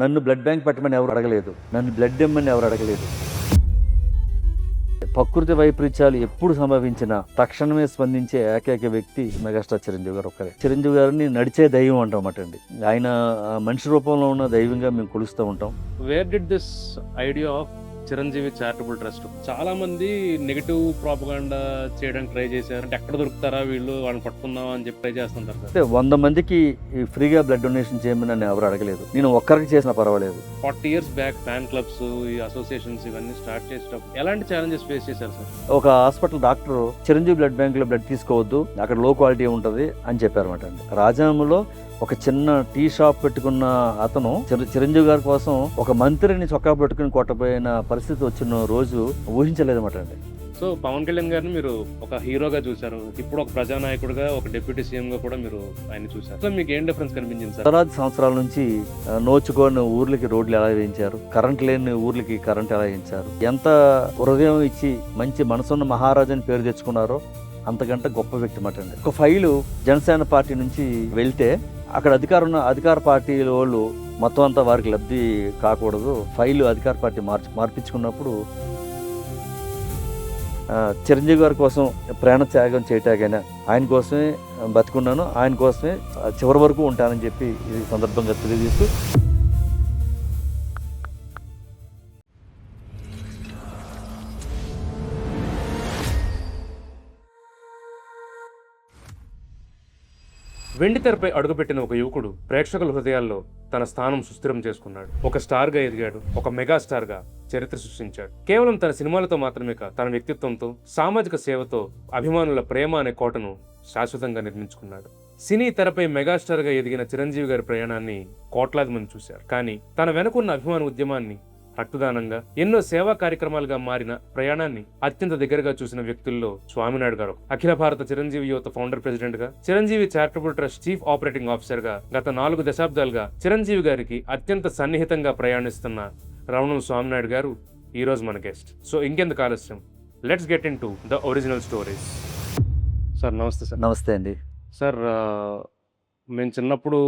నన్ను blood bank పెట్టమని ఎవరు అడగలేదు, నన్ను బ్లడ్ ఇమ్మని ఎవరు అడగలేదు. ప్రకృతి వైపరీత్యాలు ఎప్పుడు సంభవించినా తక్షణమే స్పందించే ఏకైక వ్యక్తి మెగాస్టార్ చిరంజీవి గారు ఒక్కరే. చిరంజీవి గారిని నడిచే దైవం అంటామట అండి. ఆయన మనిషి రూపంలో ఉన్న దైవంగా మేము కొలుస్తూ ఉంటాం. Where did this idea of Chiranjeevi charitable trust? చాలా మంది నెగిటివ్ ప్రాపగాండా చేయడానికి ట్రై చేశారు. అంటే ఎక్కడ దొరుకుతారా వీళ్ళు, వాళ్ళని పట్టుకుందాం అని చెప్పి ట్రై చేస్తుంటారు. అంటే 100 మందికి ఫ్రీగా బ్లడ్ డొనేషన్ చేయమని నన్ను ఎవరు అడగలేదు. నేను ఒక్కరికి చేసినా పర్వాలేదు. 40 years బ్యాక్ ఫ్యాన్ క్లబ్స్, ఈ అసోసియేషన్స్ ఇవన్నీ స్టార్ట్ చేసేటప్పుడు ఎలాంటి ఛాలెంజెస్ ఫేస్ చేశారు సార్? ఒక hospital doctor Chiranjeevi blood bank లో బ్లడ్ తీసుకోవద్దు, అక్కడ లో క్వాలిటీ ఉంటుంది అని చెప్పారన్నమాట అండి. రాజాములో ఒక చిన్న టీ షాప్ పెట్టుకున్న అతను చిరంజీవి గారి కోసం ఒక మంత్రిని చొక్కా పెట్టుకుని కొట్టబోయిన పరిస్థితి వచ్చిన రోజు ఊహించలేదన్నమాట అండి. సో పవన్ కళ్యాణ్ గారిని మీరు ఒక హీరోగా చూశారు, ఇప్పుడు ఒక ప్రజానాయకుడిగా, ఒక డిప్యూటీ సీఎం గా కూడా మీరు ఆయన చూశారు. సో మీకు ఏం డిఫరెన్స్ కనిపించింది సార్? తరాది సంవత్సరాల నుంచి నోచుకోని ఊర్లకి రోడ్లు ఎలా వేయించారు, కరెంట్ లేని ఊర్లకి కరెంట్ ఎలా వేయించారు, ఎంత హృదయం ఇచ్చి మంచి మనసున్న మహారాజని పేరు తెచ్చుకున్నారో అంతకంటే గొప్ప వ్యక్తి మాట అండి. ఒక ఫైలు జనసేన పార్టీ నుంచి వెళ్తే అక్కడ అధికార పార్టీ వాళ్ళు మొత్తం అంతా వారికి లబ్ధి కాకూడదు, ఫైలు అధికార పార్టీ మార్పించుకున్నప్పుడు చిరంజీవి గారి కోసం ప్రాణ త్యాగం చేయటాకైనా ఆయన కోసమే బతుకున్నాను, ఆయన కోసమే చివరి వరకు ఉంటానని చెప్పి ఈ సందర్భంగా తెలియజేస్తూ వెండితెరపై అడుగుపెట్టిన ఒక యువకుడు ప్రేక్షకుల హృదయాల్లో తన స్థానం సుస్థిరం చేసుకున్నాడు. ఒక స్టార్ గా ఎదిగాడు, ఒక మెగా స్టార్ గా చరిత్ర సృష్టించాడు. కేవలం తన సినిమాలతో మాత్రమే కాదు, తన వ్యక్తిత్వంతో, సామాజిక సేవతో అభిమానుల ప్రేమ అనే కోటను శాశ్వతంగా నిర్మించుకున్నాడు. సినీ తెరపై మెగాస్టార్ గా ఎదిగిన చిరంజీవి గారి ప్రయాణాన్ని కోట్లాది మంది చూశారు. కానీ తన వెనుకున్న అభిమాన ఉద్యమాన్ని, రక్తదానంగా, ఎన్నో సేవా కార్యక్రమాలుగా మారిన ప్రయాణాన్ని అత్యంత దగ్గరగా చూసిన వ్యక్తుల్లో స్వామినాయుడు గారు. అఖిల భారత చిరంజీవి యువత ఫౌండర్ ప్రెసిడెంట్ గా, Chiranjeevi charitable trust chief operating officer గా గత 4 దశాబ్దాలుగా చిరంజీవి గారికి అత్యంత సన్నిహితంగా ప్రయాణిస్తున్న రవణం స్వామినాయుడు గారు ఈ రోజు మన గెస్ట్. సో ఇంకెందుకు ఆలస్యం, let's get in to the original stories. Sir నమస్తే. సార్ నమస్తే అండి. సార్ మేము చిన్నప్పుడు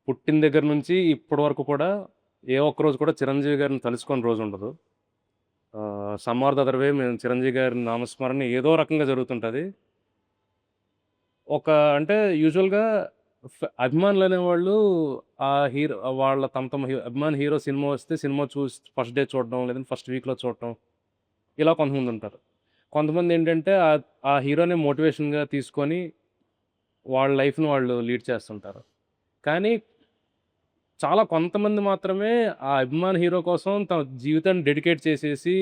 పుట్టిన దగ్గర నుంచి ఇప్పటి వరకు కూడా ఏ ఒక్కరోజు కూడా చిరంజీవి గారిని తలుచుకొని రోజు ఉండదు. సమ్మార్ దదర్వే మేము చిరంజీవి గారి నామస్మరణ ఏదో రకంగా జరుగుతుంటుంది. అంటే యూజువల్గా అభిమానులు అనేవాళ్ళు ఆ హీరో వాళ్ళ తమ అభిమాన హీరో సినిమా వస్తే సినిమా చూసి ఫస్ట్ డే చూడడం, లేదంటే ఫస్ట్ వీక్లో చూడటం, ఇలా కొంతమంది ఉంటారు. కొంతమంది ఏంటంటే ఆ హీరోని మోటివేషన్గా తీసుకొని వాళ్ళ లైఫ్ని వాళ్ళు లీడ్ చేస్తుంటారు. కానీ చాలా కొంతమంది మాత్రమే ఆ అభిమాన హీరో కోసం తమ జీవితాన్ని డెడికేట్ చేసేసి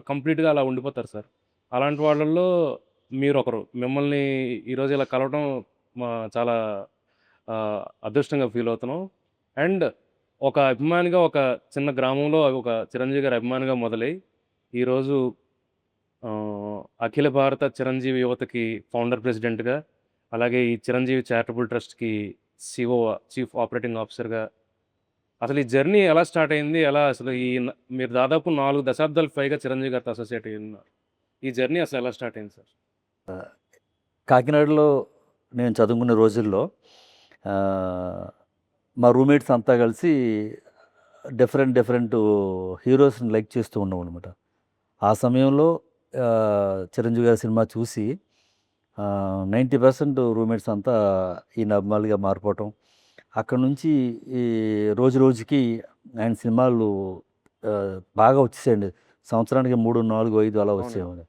కంప్లీట్గా అలా ఉండిపోతారు సార్. అలాంటి వాళ్ళల్లో మీరు ఒకరు. మిమ్మల్ని ఈరోజు ఇలా కలవడం చాలా అదృష్టంగా ఫీల్ అవుతున్నాం. అండ్ ఒక అభిమానిగా, ఒక చిన్న గ్రామంలో ఒక చిరంజీవి గారి అభిమానిగా మొదలై ఈరోజు అఖిల భారత చిరంజీవి యువతకి ఫౌండర్ ప్రెసిడెంట్గా, అలాగే ఈ చిరంజీవి చారిటబుల్ ట్రస్ట్కి సిఓ చీఫ్ ఆపరేటింగ్ ఆఫీసర్గా, అసలు ఈ జర్నీ ఎలా స్టార్ట్ అయింది? ఎలా అసలు మీరు దాదాపు 4 దశాబ్దాలకు పైగా చిరంజీవి గారితో అసోసియేట్ అయ్యి ఉన్నారు. ఈ జర్నీ అసలు ఎలా స్టార్ట్ అయింది సార్? కాకినాడలో నేను చదువుకునే రోజుల్లో మా రూమ్మేట్స్ అంతా కలిసి డిఫరెంట్ హీరోస్ని లైక్ చేస్తూ ఉన్నాం అనమాట. ఆ సమయంలో చిరంజీవి గారి సినిమా చూసి 90% రూమ్మేట్స్ అంతా ఈయన అభిమానులుగా మారిపోవటం, అక్కడ నుంచి ఈ రోజుకి ఆయన సినిమాలు బాగా వచ్చేసాయండి. సంవత్సరానికి 3, 4, 5 అలా వచ్చేవాడు.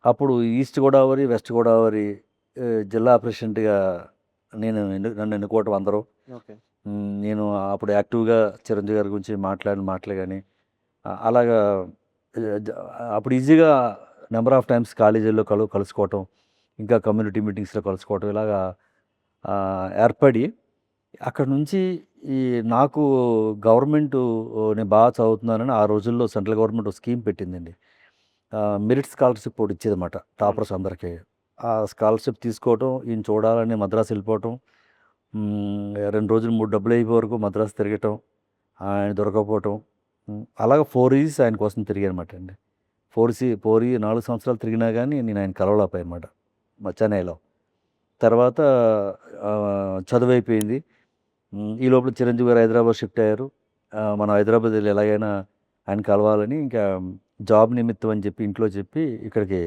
అప్పుడు ఈస్ట్ గోదావరి, వెస్ట్ గోదావరి జిల్లా ప్రెసిడెంట్గా నన్ను ఎన్నుకోవటం అందరూ. నేను అప్పుడు యాక్టివ్గా చిరంజీవి గారి గురించి మాటలే కానీ అలాగా అప్పుడు ఈజీగా నెంబర్ ఆఫ్ టైమ్స్ కాలేజీల్లో కలుసుకోవటం, ఇంకా కమ్యూనిటీ మీటింగ్స్లో కలుసుకోవటం, ఇలాగా ఏర్పడి అక్కడ నుంచి నాకు గవర్నమెంట్ నేను బాగా చదువుతున్నానని ఆ రోజుల్లో సెంట్రల్ గవర్నమెంట్ ఒక స్కీమ్ పెట్టిందండి. మెరిట్ స్కాలర్షిప్ ఒకటి ఇచ్చేదన్నమాట టాపర్స్ అందరికీ. ఆ స్కాలర్షిప్ తీసుకోవటం, ఈయన చూడాలని మద్రాసు వెళ్ళిపోవటం, 2 రోజులు 3 డబ్బులు అయిపోయే వరకు మద్రాసు తిరగటం, ఆయన దొరకకపోవటం, అలాగా 4 years ఆయన కోసం తిరిగానమాట అండి. 4 సంవత్సరాలు తిరిగినా కానీ నేను ఆయన కలవలేకపోయానమాట చెన్నైలో. తర్వాత చదువు అయిపోయింది. ఈ లోపల చిరంజీవి గారు హైదరాబాద్ షిఫ్ట్ అయ్యారు. మనం హైదరాబాద్ వెళ్ళి ఎలాగైనా ఆయన కలవాలని ఇంకా జాబ్ నిమిత్తం అని చెప్పి ఇంట్లో చెప్పి ఇక్కడికి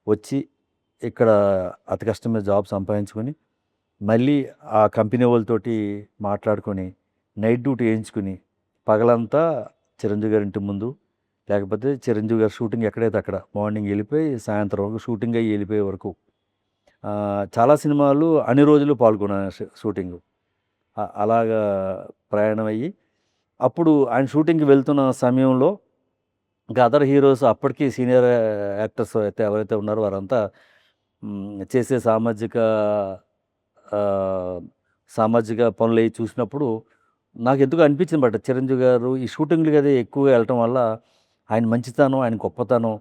వచ్చి ఇక్కడ అతి కష్టం మీద జాబ్ సంపాదించుకొని మళ్ళీ ఆ కంపెనీ వాళ్ళతోటి మాట్లాడుకొని నైట్ డ్యూటీ వేయించుకుని పగలంతా చిరంజీవి గారి ఇంటి ముందు లేకపోతే చిరంజీవి గారి షూటింగ్ ఎక్కడైతే అక్కడ మార్నింగ్ వెళ్ళిపోయి సాయంత్రం వరకు షూటింగ్ అయ్యి వెళ్ళిపోయే వరకు చాలా సినిమాలు అన్ని రోజులు పాల్గొన్నాను షూటింగ్ అలాగా ప్రయాణం అయ్యి అప్పుడు ఆయన షూటింగ్కి వెళ్తున్న సమయంలో ఇంకా అదర్ హీరోస్ అప్పటికి సీనియర్ యాక్టర్స్ అయితే ఎవరైతే ఉన్నారో వారంతా చేసే ఆ, సామాజిక పనులు అవి చూసినప్పుడు నాకు ఎందుకు అనిపించింది బట్ చిరంజీవి గారు ఈ షూటింగ్లకి అదే ఎక్కువగా వెళ్ళటం వల్ల ఆయన మంచితనం ఆయన గొప్పతనం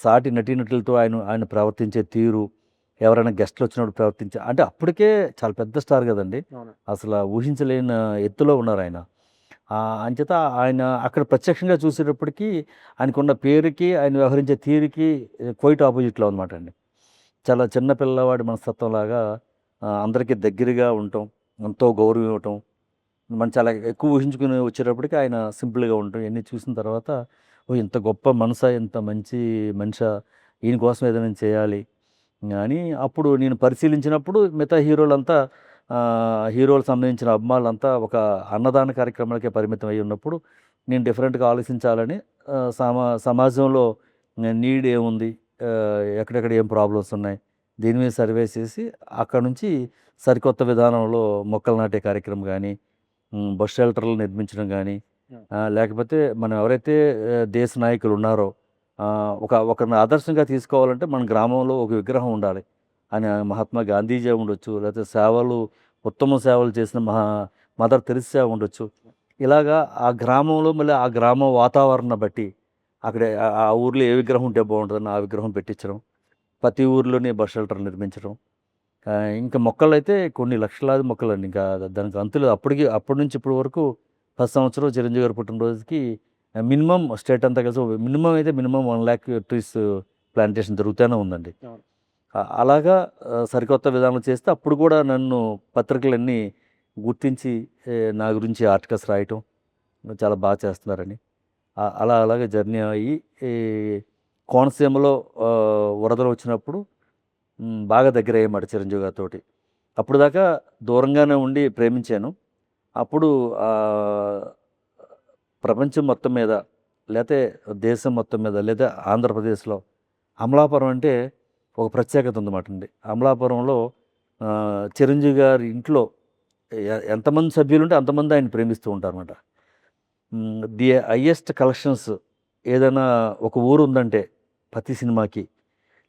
సాటి నటీనటులతో ఆయన ప్రవర్తించే తీరు ఎవరైనా గెస్ట్లు వచ్చినప్పుడు ప్రవర్తించే అంటే అప్పటికే చాలా పెద్ద స్టార్ కదండి అసలు ఊహించలేని ఎత్తులో ఉన్నారు ఆయన అంచేత ఆయన అక్కడ ప్రత్యక్షంగా చూసేటప్పటికి ఆయనకున్న పేరుకి ఆయన వ్యవహరించే తీరుకి క్వైట్ ఆపోజిట్లో అనమాట అండి చాలా చిన్న పిల్లవాడి మనస్తత్వంలాగా అందరికీ దగ్గరగా ఉండటం ఎంతో గౌరవం ఇవ్వటం మనం చాలా ఎక్కువ ఊహించుకుని వచ్చేటప్పటికి ఆయన సింపుల్గా ఉండటం ఇవన్నీ చూసిన తర్వాత ఓ ఇంత గొప్ప మనసా ఇంత మంచి మనిషి ఈయన కోసం ఏదైనా చేయాలి అని అప్పుడు నేను పరిశీలించినప్పుడు మిగతా హీరోలంతా హీరోలకు సంబంధించిన అభిమానులంతా ఒక అన్నదాన కార్యక్రమాలకే పరిమితం అయి ఉన్నప్పుడు నేను డిఫరెంట్గా ఆలోచించాలని సమాజంలో నీడ్ ఏముంది ఎక్కడెక్కడ ఏం ప్రాబ్లమ్స్ ఉన్నాయి దీని మీద సర్వే చేసి అక్కడ నుంచి సరికొత్త విధానంలో మొక్కలు నాటే కార్యక్రమం కానీ బస్ షెల్టర్లు నిర్మించడం కానీ లేకపోతే మనం ఎవరైతే దేశ నాయకులు ఉన్నారో ఒకరిని ఆదర్శంగా తీసుకోవాలంటే మన గ్రామంలో ఒక విగ్రహం ఉండాలి అని మహాత్మా గాంధీజీ ఉండొచ్చు లేకపోతే ఉత్తమ సేవలు చేసిన మదర్ తెరిసా ఉండొచ్చు ఇలాగా ఆ గ్రామంలో మళ్ళీ ఆ గ్రామం వాతావరణం బట్టి అక్కడ ఆ ఊర్లో ఏ విగ్రహం ఉంటే బాగుంటుందని ఆ విగ్రహం పెట్టించడం ప్రతి ఊర్లోనే బస్ షెల్టర్ నిర్మించడం ఇంకా మొక్కలు అయితే కొన్ని లక్షలాది మొక్కలు అండి ఇంకా దానికి అంతులు అప్పటి నుంచి ఇప్పటి వరకు 10 సంవత్సరం చిరంజీవి గారు పుట్టినరోజుకి మినిమం స్టేట్ అంతా కలిసి మినిమం అయితే మినిమం 1 lakh ట్రీస్ ప్లాంటేషన్ జరుగుతూనే ఉందండి అలాగా సరికొత్త విధానం చేస్తే అప్పుడు కూడా నన్ను పత్రికలన్నీ గుర్తించి నా గురించి ఆర్టికల్స్ రాయటం చాలా బాగా చేస్తున్నారని అలాగే జర్నీ అయ్యి కోనసీమలో వరదలు వచ్చినప్పుడు బాగా దగ్గర అయ్యమాట చిరంజీవి గారితో అప్పుడు దాకా దూరంగానే ఉండి ప్రేమించాను అప్పుడు ప్రపంచం మొత్తం మీద లేకపోతే దేశం మొత్తం మీద లేదా ఆంధ్రప్రదేశ్లో అమలాపురం అంటే ఒక ప్రత్యేకత ఉందన్నమాట అండి అమలాపురంలో చిరంజీవి గారి ఇంట్లో ఎంతమంది సభ్యులు ఉంటే అంతమంది ఆయన ప్రేమిస్తూ ఉంటారన్నమాట ది హయ్యెస్ట్ కలెక్షన్స్ ఏదైనా ఒక ఊరు ఉందంటే ప్రతి సినిమాకి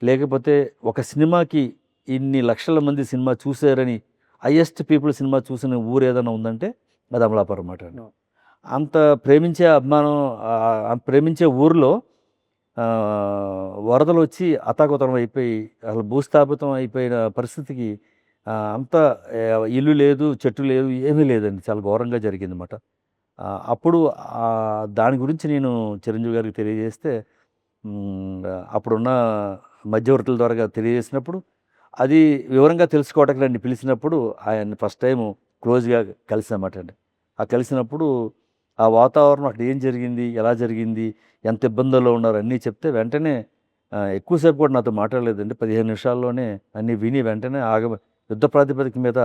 లేకపోతే ఒక సినిమాకి ఇన్ని లక్షల మంది సినిమా చూశారని హయ్యెస్ట్ పీపుల్ సినిమా చూసిన ఊరు ఏదైనా ఉందంటే అది అమలాపురం అన్నమాట అండి అంత ప్రేమించే అభిమానం ప్రేమించే ఊరిలో వరదలు వచ్చి అతాకుతలం అయిపోయి అసలు భూస్థాపితం అయిపోయిన పరిస్థితికి అంత ఇల్లు లేదు చెట్టు లేదు ఏమీ లేదండి చాలా ఘోరంగా జరిగిందన్నమాట అప్పుడు దాని గురించి నేను చిరంజీవి గారికి తెలియజేస్తే అప్పుడున్న మధ్యవర్తుల ద్వారా తెలియజేసినప్పుడు అది వివరంగా తెలుసుకోవడానికి నన్ను పిలిచినప్పుడు ఆయన ఫస్ట్ టైం క్లోజ్గా కలిసామాట అండి కలిసినప్పుడు ఆ వాతావరణం అక్కడ ఏం జరిగింది ఎలా జరిగింది ఎంత ఇబ్బందుల్లో ఉన్నారు అన్నీ చెప్తే వెంటనే ఎక్కువసేపు కూడా నాతో మాట్లాడలేదండి 15 నిమిషాల్లోనే అన్నీ విని వెంటనే యుద్ధ ప్రాతిపదిక మీద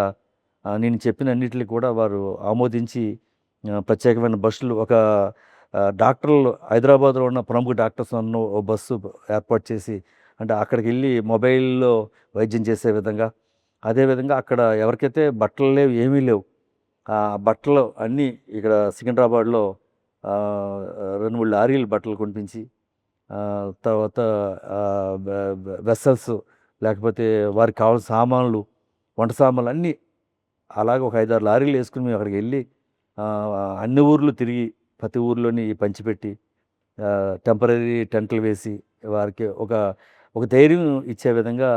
నేను చెప్పిన అన్నిటిని కూడా వారు ఆమోదించి ప్రత్యేకమైన బస్సులు ఒక డాక్టర్లు హైదరాబాద్లో ఉన్న ప్రముఖ డాక్టర్స్ అన్న ఓ బస్సు ఏర్పాటు చేసి అంటే అక్కడికి వెళ్ళి మొబైల్లో వైద్యం చేసే విధంగా అదేవిధంగా అక్కడ ఎవరికైతే బట్టలు లేవు ఏమీ లేవు బట్టలు అన్నీ ఇక్కడ సికింద్రాబాద్లో 2-3 లారీలు బట్టలు కొనిపించి తర్వాత వెసల్స్ లేకపోతే వారికి కావాల్సిన సామాన్లు వంట సామాన్లు అన్నీ అలాగే ఒక 5-6 లారీలు వేసుకుని మేము అక్కడికి వెళ్ళి అన్ని ఊర్లు తిరిగి ప్రతి ఊర్లోని పంచిపెట్టి టెంపరీ టెంట్లు వేసి వారికి ఒక ధైర్యం ఇచ్చే విధంగా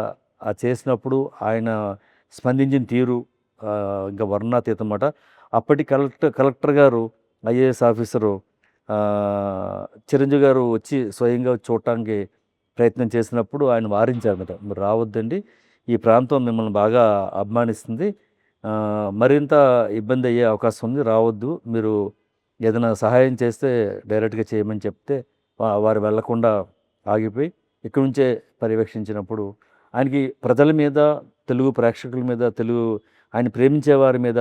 చేసినప్పుడు ఆయన స్పందించిన తీరు ఇంకా వర్ణాతీతం అన్నమాట అప్పటి కలెక్టర్ గారు ఐఏఎస్ ఆఫీసరు చిరంజీవి గారు వచ్చి స్వయంగా చూడటానికి ప్రయత్నం చేసినప్పుడు ఆయన వారించారన్నమాట మీరు రావద్దండి ఈ ప్రాంతం మిమ్మల్ని బాగా అభిమానిస్తుంది మరింత ఇబ్బంది అయ్యే అవకాశం ఉంది రావద్దు మీరు ఏదైనా సహాయం చేస్తే డైరెక్ట్గా చేయమని చెప్తే వారు వెళ్లకుండా ఆగిపోయి ఇక్కడి నుంచే పర్యవేక్షించినప్పుడు ఆయనకి ప్రజల మీద, తెలుగు ప్రేక్షకుల మీద, ఆయన ప్రేమించే వారి మీద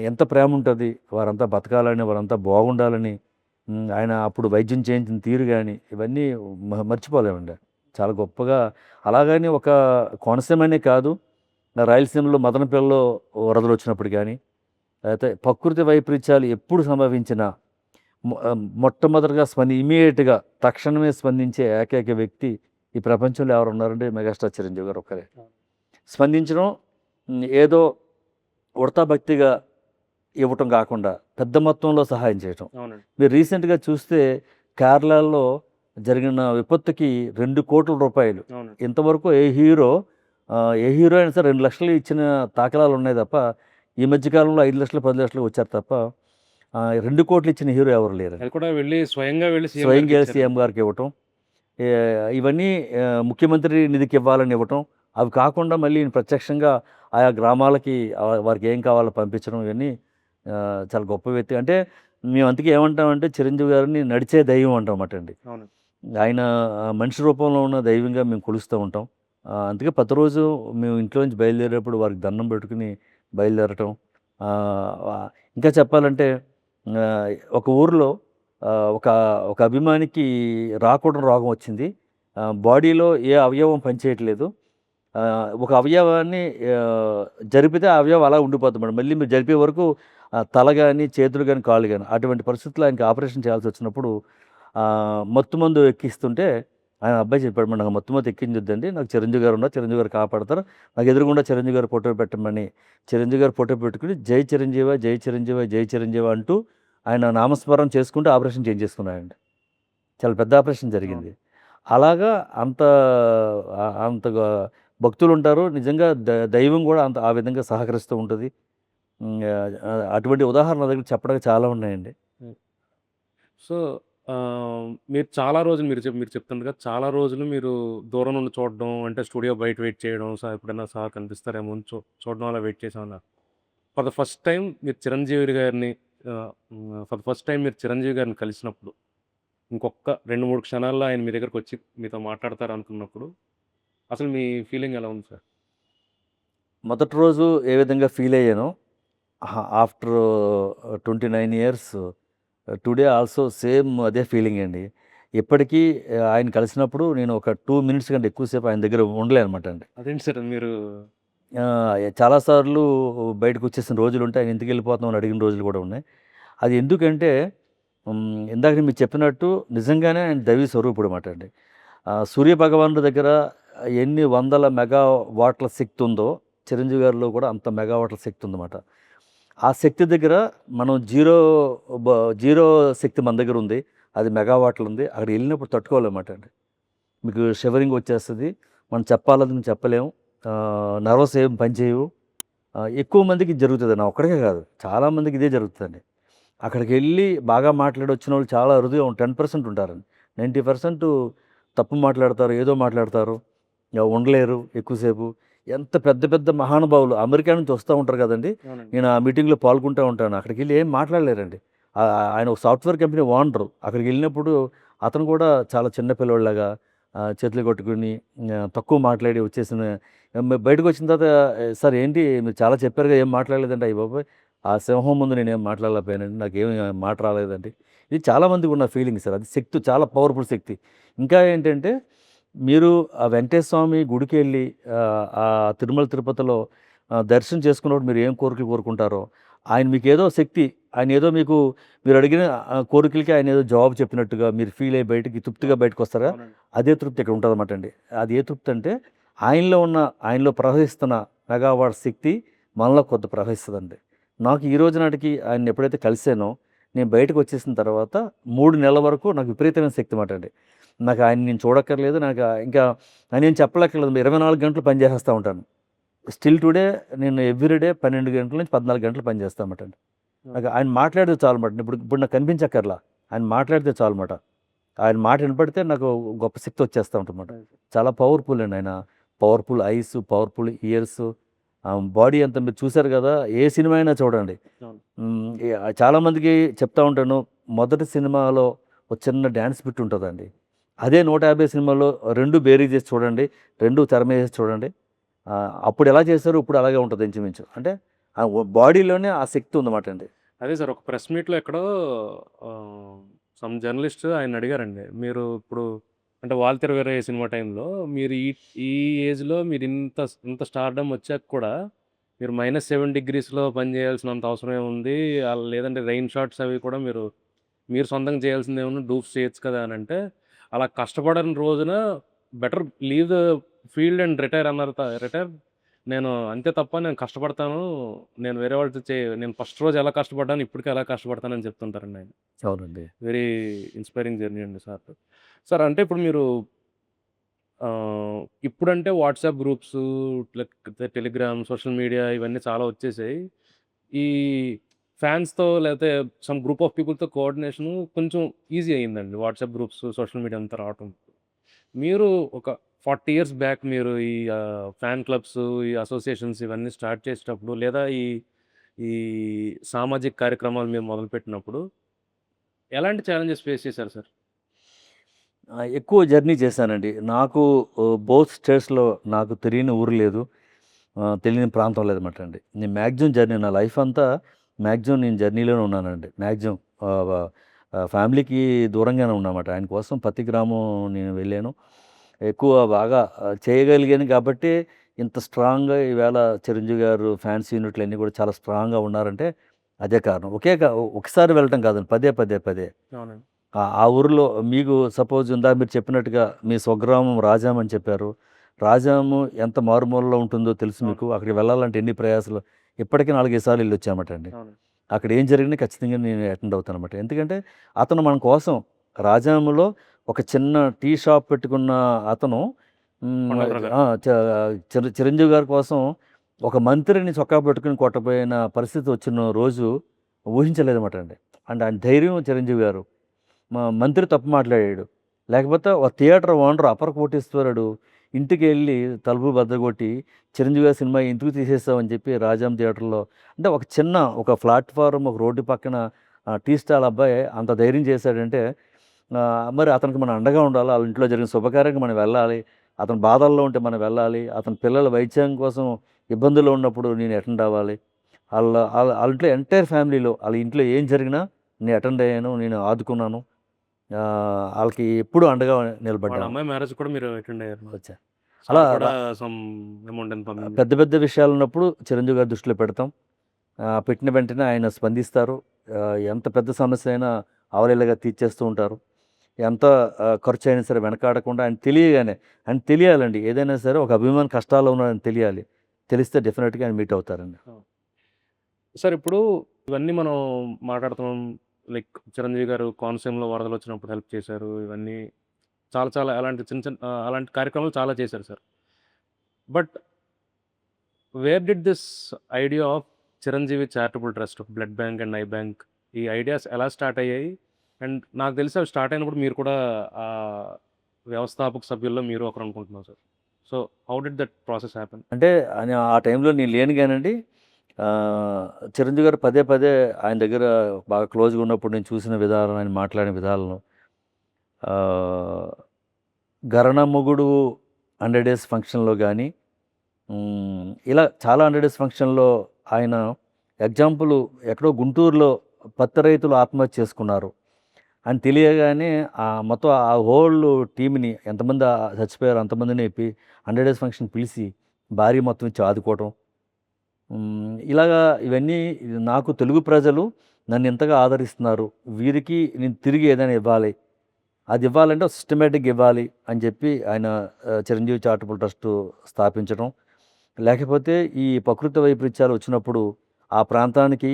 ఎంత ప్రేమ ఉంటుంది, వారంతా బతకాలని, వారంతా బాగుండాలని. ఆయన అప్పుడు వైద్యం చేయించిన తీరు కానీ ఇవన్నీ మర్చిపోలేమండి. చాలా గొప్పగా అలాగని ఒక కోనసీమనే కాదు, రాయలసీమలో మదనపల్లిలో వరదలు వచ్చినప్పుడు కానీ, అయితే ప్రకృతి వైపరీత్యాలు ఎప్పుడు సంభవించినా మొట్టమొదటిగా ఇమీడియట్గా తక్షణమే స్పందించే ఏకైక వ్యక్తి ఈ ప్రపంచంలో ఎవరు ఉన్నారంటే మెగాస్టార్ చిరంజీవి గారు ఒక్కరే. స్పందించడం ఏదో ఉడతా భక్తిగా ఇవ్వటం కాకుండా పెద్ద మొత్తంలో సహాయం చేయటం. మీరు రీసెంట్గా చూస్తే కేరళలో జరిగిన విపత్తుకి 2 కోట్ల రూపాయలు ఇంతవరకు ఏ హీరో అయినా సరే 2 లక్షలు ఇచ్చిన దాఖలాలు ఉన్నాయి తప్ప, ఈ మధ్యకాలంలో 5 లక్షలు 10 లక్షలు వచ్చారు తప్ప 2 కోట్లు ఇచ్చిన హీరో ఎవరు లేరు. అది కూడా స్వయంగా సీఎం గారికి ఇవ్వటం, ఇవన్నీ ముఖ్యమంత్రి నిధికి ఇవ్వాలని ఇవ్వటం, అవి కాకుండా మళ్ళీ ప్రత్యక్షంగా ఆయా గ్రామాలకి వారికి ఏం కావాలో పంపించడం, ఇవన్నీ చాలా గొప్ప వ్యక్తి. అంటే మేము అందుకే ఏమంటామంటే చిరంజీవి గారిని నడిచే దైవం అంటామట అండి. ఆయన మనిషి రూపంలో ఉన్న దైవంగా మేము కొలుస్తూ ఉంటాం. అందుకే ప్రతిరోజు మేము ఇంట్లో నుంచి బయలుదేరేటప్పుడు వారికి దండం పెట్టుకుని బయలుదేరటం. ఇంకా చెప్పాలంటే ఒక ఊరిలో ఒక అభిమానికి రాకూడని రోగం వచ్చింది. బాడీలో ఏ అవయవం పనిచేయట్లేదు. ఒక అవయవాన్ని జరిపితే ఆ అవయవం అలా ఉండిపోతుంది మేడం. మళ్ళీ మీరు జరిపే వరకు తల కానీ, చేతులు కానీ, కాళ్ళు కానీ, అటువంటి పరిస్థితుల్లో ఆయనకి ఆపరేషన్ చేయాల్సి వచ్చినప్పుడు మత్తుమందు ఎక్కిస్తుంటే ఆయన అబ్బాయి చెప్పాడు, మేడం నాకు మత్తుమందు ఎక్కించొద్దండి, నాకు చిరంజీవి గారు ఉన్నారు, చిరంజీవి గారు కాపాడతారు, నాకు ఎదురుగుండా చిరంజీవి గారు ఫోటో పెట్టమని చిరంజీవి గారు ఫోటో పెట్టుకుని జై చిరంజీవి, జై చిరంజీవి, జై చిరంజీవి అంటూ ఆయన నామస్మరణ చేసుకుంటూ ఆపరేషన్ చేయించేసుకున్నాయండి. చాలా పెద్ద ఆపరేషన్ జరిగింది. అలాగా అంతగా భక్తులు ఉంటారు. నిజంగా దైవం కూడా ఆ విధంగా సహకరిస్తూ ఉంటుంది. అటువంటి ఉదాహరణ దగ్గర చెప్పడానికి చాలా ఉన్నాయండి. సో మీరు చాలా రోజులు మీరు చెప్తుండగా చాలా రోజులు మీరు దూరం నుండి చూడడం, అంటే స్టూడియో బయట వెయిట్ చేయడం, ఎప్పుడైనా సార్ కనిపిస్తారేమో చూడడం అలా వెయిట్ చేసామన్నా. ఫర్ ద ఫస్ట్ టైం మీరు చిరంజీవి గారిని కలిసినప్పుడు ఇంకొక 2-3 క్షణాల్లో ఆయన మీ దగ్గరకు వచ్చి మీతో మాట్లాడతారు అనుకున్నప్పుడు అసలు మీ ఫీలింగ్ ఎలా ఉంది సార్? మొదటి రోజు ఏ విధంగా ఫీల్ అయ్యానో after 29 years today also same అదే ఫీలింగ్ అండి. ఇప్పటికీ ఆయన కలిసినప్పుడు నేను ఒక 2 మినిట్స్ కంటే ఎక్కువసేపు ఆయన దగ్గర ఉండలేనమాట అండి. అదేంటి సార్ మీరు చాలాసార్లు బయటకు వచ్చేసిన రోజులు ఉంటాయి, ఆయన ఇంటికి వెళ్ళిపోతామని అడిగిన రోజులు కూడా ఉన్నాయి. అది ఎందుకంటే ఇందాక మీరు చెప్పినట్టు నిజంగానే ఆయన దైవీ స్వరూపుడు అన్నమాట అండి. సూర్య భగవానుడి దగ్గర ఎన్ని వందల మెగావాట్ల శక్తి ఉందో చిరంజీవి గారిలో కూడా అంత మెగావాట్ల శక్తి ఉందన్నమాట. ఆ శక్తి దగ్గర మనం జీరో శక్తి మన దగ్గర ఉంది, అది మెగావాట్లు ఉంది. అక్కడ వెళ్ళినప్పుడు తట్టుకోలేమన్నమాట అండి. మీకు షివరింగ్ వచ్చేస్తుంది, మనం చెప్పాలని చెప్పలేము, నర్వస్ ఏం పనిచేయవు. ఎక్కువ మందికి జరుగుతుంది, నా ఒక్కడికే కాదు చాలామందికి ఇదే జరుగుతుందండి. అక్కడికి వెళ్ళి బాగా మాట్లాడి వచ్చిన వాళ్ళు చాలా అరుదుగా 10% ఉంటారండి. 90% తప్పు మాట్లాడతారు, ఏదో మాట్లాడతారు, ఉండలేరు ఎక్కువసేపు. ఎంత పెద్ద పెద్ద మహానుభావులు అమెరికా నుంచి వస్తూ ఉంటారు కదండి, నేను ఆ మీటింగ్లో పాల్గొంటూ ఉంటాను. అక్కడికి వెళ్ళి ఏం మాట్లాడలేరండి. ఆయన ఒక సాఫ్ట్వేర్ కంపెనీ ఓనరు. అక్కడికి వెళ్ళినప్పుడు అతను కూడా చాలా చిన్న పిల్లవాళ్ళలాగా చేతులు కొట్టుకుని తక్కువ మాట్లాడి వచ్చేసిన బయటకు వచ్చిన తర్వాత, సార్ ఏంటి మీరు చాలా చెప్పారుగా ఏం మాట్లాడలేదండి, అయ్యి బాబాయ్ ఆ సింహం ముందు నేనేం మాట్లాడలేకపోయానండి, నాకేం మాట రాలేదండి. ఇది చాలామందికి ఉన్న ఫీలింగ్ సార్. అది శక్తి, చాలా పవర్ఫుల్ శక్తి. ఇంకా ఏంటంటే మీరు ఆ వెంకటేశ్వర స్వామి గుడికి వెళ్ళి ఆ తిరుమల తిరుపతిలో దర్శనం చేసుకున్నప్పుడు మీరు ఏం కోరికలు కోరుకుంటారో, ఆయన మీకు ఏదో శక్తి, ఆయన ఏదో మీరు అడిగిన కోరికలకి ఆయన ఏదో జవాబు చెప్పినట్టుగా మీరు ఫీల్ అయ్యి బయటికి తృప్తిగా బయటకు వస్తారా, అదే తృప్తి ఇక్కడ ఉంటుంది అన్నమాట అండి. అది ఏ తృప్తి అంటే ఆయనలో ప్రవహిస్తున్న మెగావాట్ శక్తి మనలో కొద్ది ప్రవహిస్తుందండి. నాకు ఈ రోజు నాటికి ఆయన ఎప్పుడైతే కలిసానో, నేను బయటకు వచ్చేసిన తర్వాత 3 నెలల వరకు నాకు విపరీతమైన శక్తి మాట అండి. నాకు ఆయన నేను చూడక్కర్లేదు, నాకు ఇంకా నేను చెప్పలేక్కర్లేదు, 24 గంటలు పనిచేసేస్తూ ఉంటాను. స్టిల్ టుడే నేను ఎవ్రీడే 12 గంటల నుంచి 14 గంటలు పనిచేస్తాను అన్నమాట అండి. నాకు ఆయన మాట్లాడితే చాలు అన్నమాట. ఇప్పుడు నాకు కనిపించక్కర్లా, ఆయన మాట్లాడితే చాలు అన్నమాట. ఆయన మాట వినపడితే నాకు గొప్ప శక్తి వచ్చేస్తూ ఉంటుందన్నమాట. చాలా పవర్ఫుల్ అండి ఆయన. Powerful ice, powerful years, body అంతా మీరు చూసారు కదా, ఏ సినిమా అయినా చూడండి. అవును. చాలామందికి చెప్తా ఉంటాను, మొదటి సినిమాలో ఒక చిన్న డ్యాన్స్ బిట్ ఉంటుందండి. అదే 150 సినిమాల్లో 2 బేరీ చేసి చూడండి, 2 తెర మీద వేసి చూడండి. అప్పుడు ఎలా చేశారో ఇప్పుడు అలాగే ఉంటుంది ఇంచుమించు. అంటే బాడీలోనే ఆ శక్తి ఉందన్నమాట అండి. అదే సార్, ఒక ప్రెస్ మీట్‌లో ఎక్కడో సమ్ జర్నలిస్ట్ ఆయన అడిగారండి. మీరు ఇప్పుడు అంటే 'వాల్తెర వీరయ్య' సినిమా టైంలో మీరు ఈ ఈ ఏజ్‌లో మీరు ఇంత స్టార్డమ్ వచ్చాక కూడా మీరు -7 డిగ్రీస్‌లో పని చేయాల్సినంత అవసరం ఏముంది? లేదంటే రెయిన్ షాట్స్ అవి కూడా మీరు సొంతంగా చేయాల్సిందేముంది, డూప్స్ చేయొచ్చు కదా అని అంటే, అలా కష్టపడని రోజున better leave the field and retire అన్నారు. రిటైర్ నేను అంతే తప్ప నేను కష్టపడతాను. నేను వేరే వాళ్ళతో నేను ఫస్ట్ రోజు ఎలా కష్టపడ్డానో ఇప్పటికి అలా కష్టపడతానని చెప్తుంటారండి ఆయన. అవునండి. వెరీ ఇన్‌స్పైరింగ్ జర్నీ అండి సార్‌ది. సార్ అంటే ఇప్పుడు మీరు ఇప్పుడంటే వాట్సాప్ గ్రూప్సు, లేకపోతే టెలిగ్రామ్, సోషల్ మీడియా ఇవన్నీ చాలా వచ్చేసాయి. ఈ ఫ్యాన్స్‌తో లేతే సమ్ గ్రూప్ ఆఫ్ పీపుల్‌తో కోఆర్డినేషను కొంచెం ఈజీ అయిందండి. వాట్సాప్ గ్రూప్స్, సోషల్ మీడియా అంతా రావటం. మీరు ఒక 40 ఇయర్స్ బ్యాక్ మీరు ఈ ఫ్యాన్ క్లబ్స్, ఈ అసోసియేషన్స్ ఇవన్నీ స్టార్ట్ చేసేటప్పుడు లేదా ఈ ఈ సామాజిక కార్యక్రమాలు మీరు మొదలుపెట్టినప్పుడు ఎలాంటి ఛాలెంజెస్ ఫేస్ చేశారు సార్? ఎక్కువ జర్నీ చేశానండి. నాకు బోత్ స్టేట్స్‌లో నాకు తెలియని ఊరు లేదు. తెలియని ప్రాంతం లేదన్నమాట అండి. నేను మాక్సిమం జర్నీ నా లైఫ్ అంతా మాక్సిమం నేను జర్నీలోనే ఉన్నానండి. మాక్సిమం ఫ్యామిలీకి దూరంగానే ఉన్నామాట. ఆయన కోసం ప్రతి గ్రామం నేను వెళ్ళాను. ఎక్కువ బాగా చేయగలిగాను కాబట్టే ఇంత స్ట్రాంగ్‌గా ఈవేళ చిరంజీవి గారు ఫ్యాన్స్ యూనిట్‌లన్నీ కూడా చాలా స్ట్రాంగ్‌గా ఉన్నారంటే అదే కారణం. ఒకసారి వెళ్ళటం కాదండి. పదే, పదే, పదే. అవునండి. ఆ ఊరిలో మీకు సపోజ్ ఇందాక మీరు చెప్పినట్టుగా మీ స్వగ్రామం రాజాం అని చెప్పారు. రాజాము ఎంత మారుమూలలో ఉంటుందో తెలుసు అవును. మీకు. అక్కడికి వెళ్ళాలంటే ఎన్ని ప్రయాసలు. ఇప్పటికి 4, 5 సార్లు ఎళ్ళొచ్చానమాట అండి. అవునండి. అక్కడ ఏం జరిగినా ఖచ్చితంగా నేను అటెండ్ అవుతానన్నమాట. ఎందుకంటే అతను మన కోసం రాజాములో ఒక చిన్న టీ షాప్ పెట్టుకున్న అతను హ్మ్. కొండలరావు గారు. ఆ! చిరంజీవి గారి కోసం ఒక మంత్రిని చొక్కా పట్టుకొని కొట్టబోయిన పరిస్థితి వచ్చిన రోజు ఊహించలేదన్నమాట అండి. అంటే ఆయన ధైర్యం చిరంజీవి గారు. మంత్రి తప్పు మాట్లాడాడు. లేకపోతే ఒక థియేటర్ ఓనర్ అపర కోటీశ్వరుడు ఇంటికెళ్ళి తలుపు బద్దలగొట్టి, చిరంజీవి గారి సినిమా ఎందుకు తీసేసావని చెప్పి రాజాం థియేటర్‌లో అంటే ఒక చిన్న ఒక ప్లాట్‌ఫార్మ్ ఒక రోడ్డు పక్కన టీ స్టాల్ అబ్బాయి అంత ధైర్యం చేశాడంటే మరి అతనికి మనం అండగా ఉండాలి. ఆళ్ళ ఇంట్లో జరిగిన శుభకార్యానికి మనం వెళ్ళాలి. అతను బాధల్లో ఉంటే మనం వెళ్ళాలి. అతని పిల్లల వైద్యం కోసం ఇబ్బందుల్లో ఉన్నప్పుడు నేను అటెండ్ అవ్వాలి. ఆళ్ళ ఇంట్లో ఎంటైర్ ఫ్యామిలీలో ఆళ్ళ ఇంట్లో ఏం జరిగినా నేను అటెండ్ అయ్యాను. నేను ఆదుకున్నాను. ఆళ్ళకి ఎప్పుడూ అండగా వాళ్ళ నిలబడ్డాను. అమ్మాయి మ్యారేజ్ కూడా మీరు అటెండ్ అయ్యారు. వచ్చా. అలా సార్ కూడా సమ్ అమౌంట్ ఎంత పంపించారు? పెద్ద పెద్ద విషయాలున్నప్పుడు చిరంజీవి గారి దృష్టిలో పెడతాం. పెట్టిన వెంటనే ఆయన స్పందిస్తారు. ఎంత పెద్ద సమస్య అయినా అవలీలగా తీర్చేస్తూ ఉంటారు. ఎంత ఖర్చయినా సరే వెనకాడకుండా ఆయనకి తెలియాలండి. ఏదైనా సరే ఒక అభిమాని కష్టాల్లో ఉన్నాడని తెలియాలి. తెలిస్తే డెఫినిట్‌గా ఆయన మీట్ అవుతారండి. ఆ! సార్ ఇప్పుడు ఇవన్నీ మనం మాట్లాడుతున్నాం. లైక్ చిరంజీవి గారు కోనసీమలో వరదలొచ్చినప్పుడు హెల్ప్ చేశారు. ఇవన్నీ చాలా చాలా అలాంటి అలాంటి కార్యక్రమాలు చాలా చేశారు sir. But where did this idea of Chiranjeevi charitable trust, blood bank and I bank ఈ ఐడియాస్ ఎలా స్టార్ట్ అయ్యాయి? అండ్ నాకు తెలిసి అవి స్టార్ట్ అయినప్పుడు మీరు కూడా వ్యవస్థాపక సభ్యుల్లో మీరు ఒకరు అనుకుంటున్నాను sir. So, how did that process happen? అంటే ఆయన ఆ టైంలో నేను లేను గానండి. చిరంజీవి గారు పదే పదే ఆయన దగ్గర బాగా క్లోజ్‌గా ఉన్నప్పుడు నేను చూసిన విధానం, ఆయన మాట్లాడిన విధానం ఆహ్, 'గరణ మొగుడు 100 డేస్ ఫంక్షన్‌లో గాని ఇలా చాలా 100 డేస్ ఫంక్షన్‌లో ఆయన ఎగ్జాంపుల్ ఎక్కడో గుంటూరులో పత్తి రైతులు ఆత్మహత్య చేసుకున్నారు అని తెలియగానే మొత్తం ఆ హోల్ టీమ్‌ని ఎంతమంది చచ్చిపోయారో అంతమందిని 100 డేస్ ఫంక్షన్ పిలిసి భారీ మొత్తం ఇచ్చి ఆదుకోవటం. ఇలాగా ఇవన్నీ నాకు తెలుగు ప్రజలు నన్ను ఇంతగా ఆదరిస్తున్నారు. వీరికి నేను తిరిగి ఏదైనా ఇవ్వాలి. అది ఇవ్వాలంటే సిస్టమాటిక్‌గా ఇవ్వాలి అని చెప్పి ఆయన చిరంజీవి చారిటబుల్ ట్రస్ట్ స్థాపించడం. లేకపోతే ఈ ప్రకృతి వైపరీత్యాలు వచ్చినప్పుడు ఆ ప్రాంతానికి,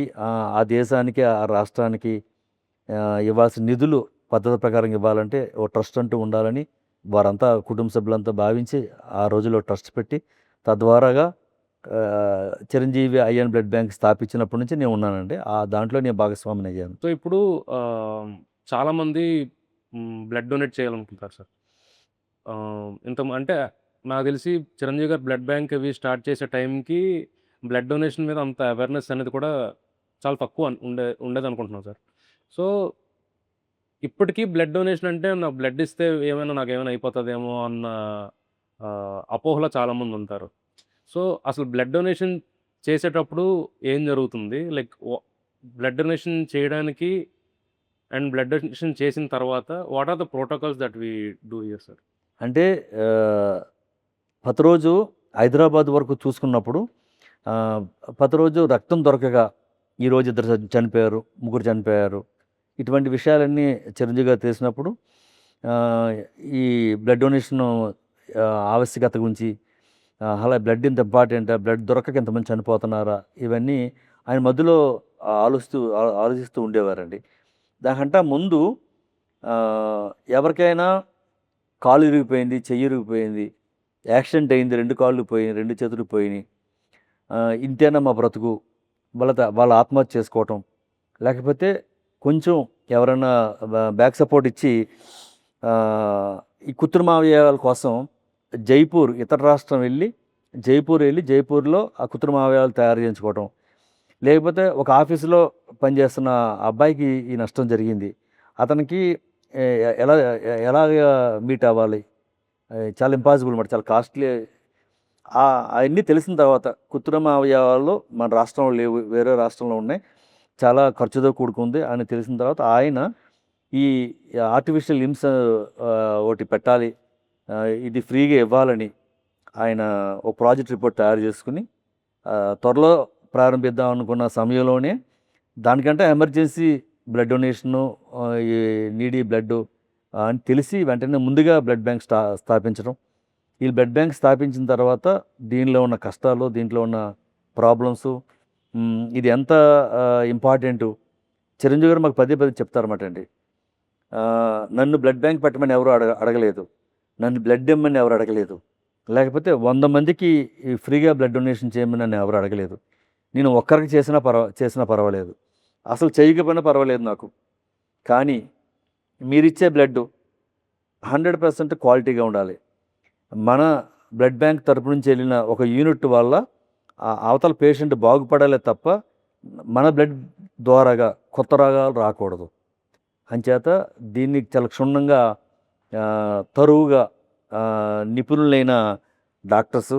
ఆ దేశానికి, ఆ రాష్ట్రానికి ఇవ్వాల్సిన నిధులు పద్ధతి ప్రకారం ఇవ్వాలంటే ఓ ట్రస్ట్ అంటూ ఉండాలని వారంతా కుటుంబ సభ్యులంతా భావించి ఆ రోజుల్లో ట్రస్ట్ పెట్టి తద్వారాగా Chiranjeevi eye and blood bank స్థాపించినప్పటి నుంచి నేను ఉన్నానండి. దాంట్లో నేను భాగస్వామినయ్యాను. సో, ఇప్పుడు చాలామంది బ్లడ్ డొనేట్ చేయాలనుకుంటారు సార్. అంటే నాకు తెలిసి చిరంజీవి గారు బ్లడ్ బ్యాంక్ అవి స్టార్ట్ చేసే టైంకి బ్లడ్ డొనేషన్ మీద అంత అవేర్‌నెస్ అనేది కూడా చాలా తక్కువ ఉండేదనుకుంటున్నాను సార్. సో, ఇప్పటికీ బ్లడ్ డొనేషన్ అంటే బ్లడ్ ఇస్తే నాకేమైనా అయిపోతదేమో అన్న అపోహలో చాలామందుంటారు. సో, అసలు బ్లడ్ డొనేషన్ చేసేటప్పుడు ఏం జరుగుతుంది? లైక్ బ్లడ్ డొనేషన్ చేయడానికి అండ్ బ్లడ్ డొనేషన్ చేసిన తర్వాత what are the protocols that we do here sir? అంటే ప్రతిరోజు హైదరాబాద్ వరకు చూసుకున్నప్పుడు ప్రతిరోజు రక్తం దొరకక ఈరోజు ఇద్దరు చనిపోయారు, ముగ్గురు చనిపోయారు. ఇటువంటి విషయాలన్నీ చిరంజీవి గారు తెలిసినప్పుడు ఈ బ్లడ్ డొనేషన్ ఆవశ్యకత గురించి అలా బ్లడ్ ఇంత ఇంపార్టెంటా, బ్లడ్ దొరకక ఎంతమంది చనిపోతున్నారా, ఇవన్నీ ఆయన మధ్యలో ఆలోచిస్తూ ఉండేవారండి. దానికంటే ముందు ఎవరికైనా కాలు ఇరిగిపోయింది, చెయ్యి ఇరిగిపోయింది, యాక్సిడెంట్ అయింది, 2 కాళ్ళు పోయినాయి, 2 చేతులు పోయినాయి, ఇంతేనా మా బ్రతుకు, వాళ్ళ ఆత్మహత్య చేసుకోవటం, లేకపోతే కొంచెం ఎవరైనా బ్యాక్ సపోర్ట్ ఇచ్చి ఈ కృత్రిమ అవయవాల కోసం ఇతర రాష్ట్రం వెళ్ళి జైపూర్లో ఆ కృత్రిమ అవయవాలు తయారు చేయించుకోవటం, లేకపోతే ఒక ఆఫీసులో పనిచేస్తున్న అబ్బాయికి ఈ నష్టం జరిగింది, అతనికి ఎలా ఎలాగ మీట్ అవ్వాలి, చాలా ఇంపాసిబుల్ మాట, చాలా కాస్ట్లీ. అవన్నీ తెలిసిన తర్వాత కృత్రిమ అవయవాలు మన రాష్ట్రంలో లేవు, వేరే రాష్ట్రంలో ఉన్నాయి, చాలా ఖర్చుతో కూడుకుంది అని తెలిసిన తర్వాత ఆయన ఈ ఆర్టిఫిషియల్ లిమ్స్ ఒకటి పెట్టాలి, ఇది ఫ్రీగా ఇవ్వాలని ఆయన ఒక ప్రాజెక్ట్ రిపోర్ట్ తయారు చేసుకుని త్వరలో ప్రారంభిద్దాం అనుకున్న సమయంలోనే దానికంటే ఎమర్జెన్సీ బ్లడ్ డొనేషను, ఈ నీడీ బ్లడ్ అని తెలిసి వెంటనే ముందుగా బ్లడ్ బ్యాంక్ స్థాపించడం. ఈ బ్లడ్ బ్యాంక్ స్థాపించిన తర్వాత దీనిలో ఉన్న కష్టాలు, దీంట్లో ఉన్న ప్రాబ్లమ్స్, ఇది ఎంత ఇంపార్టెంటు చిరంజీవి గారు మాకు పదే చెప్తారన్నమాట అండి. నన్ను బ్లడ్ బ్యాంక్ పెట్టమని ఎవరు అడగలేదు, నన్ను బ్లడ్ ఇమ్మని ఎవరు అడగలేదు, లేకపోతే 100 మందికి ఫ్రీగా బ్లడ్ డొనేషన్ చేయమని నన్ను ఎవరు అడగలేదు. నేను ఒక్కరికి చేసినా పర్వాలేదు, అసలు చేయకపోయినా పర్వాలేదు నాకు, కానీ మీరిచ్చే బ్లడ్ 100% క్వాలిటీగా ఉండాలి. మన బ్లడ్ బ్యాంక్ తరపు నుంచి వెళ్ళిన ఒక యూనిట్ వల్ల అవతల పేషెంట్ బాగుపడాలే తప్ప మన బ్లడ్ ద్వారాగా కొత్త రోగాలు రాకూడదు. అంచేత దీన్ని చాలా క్షుణ్ణంగా తరువుగా నిపుణులైన డాక్టర్సు,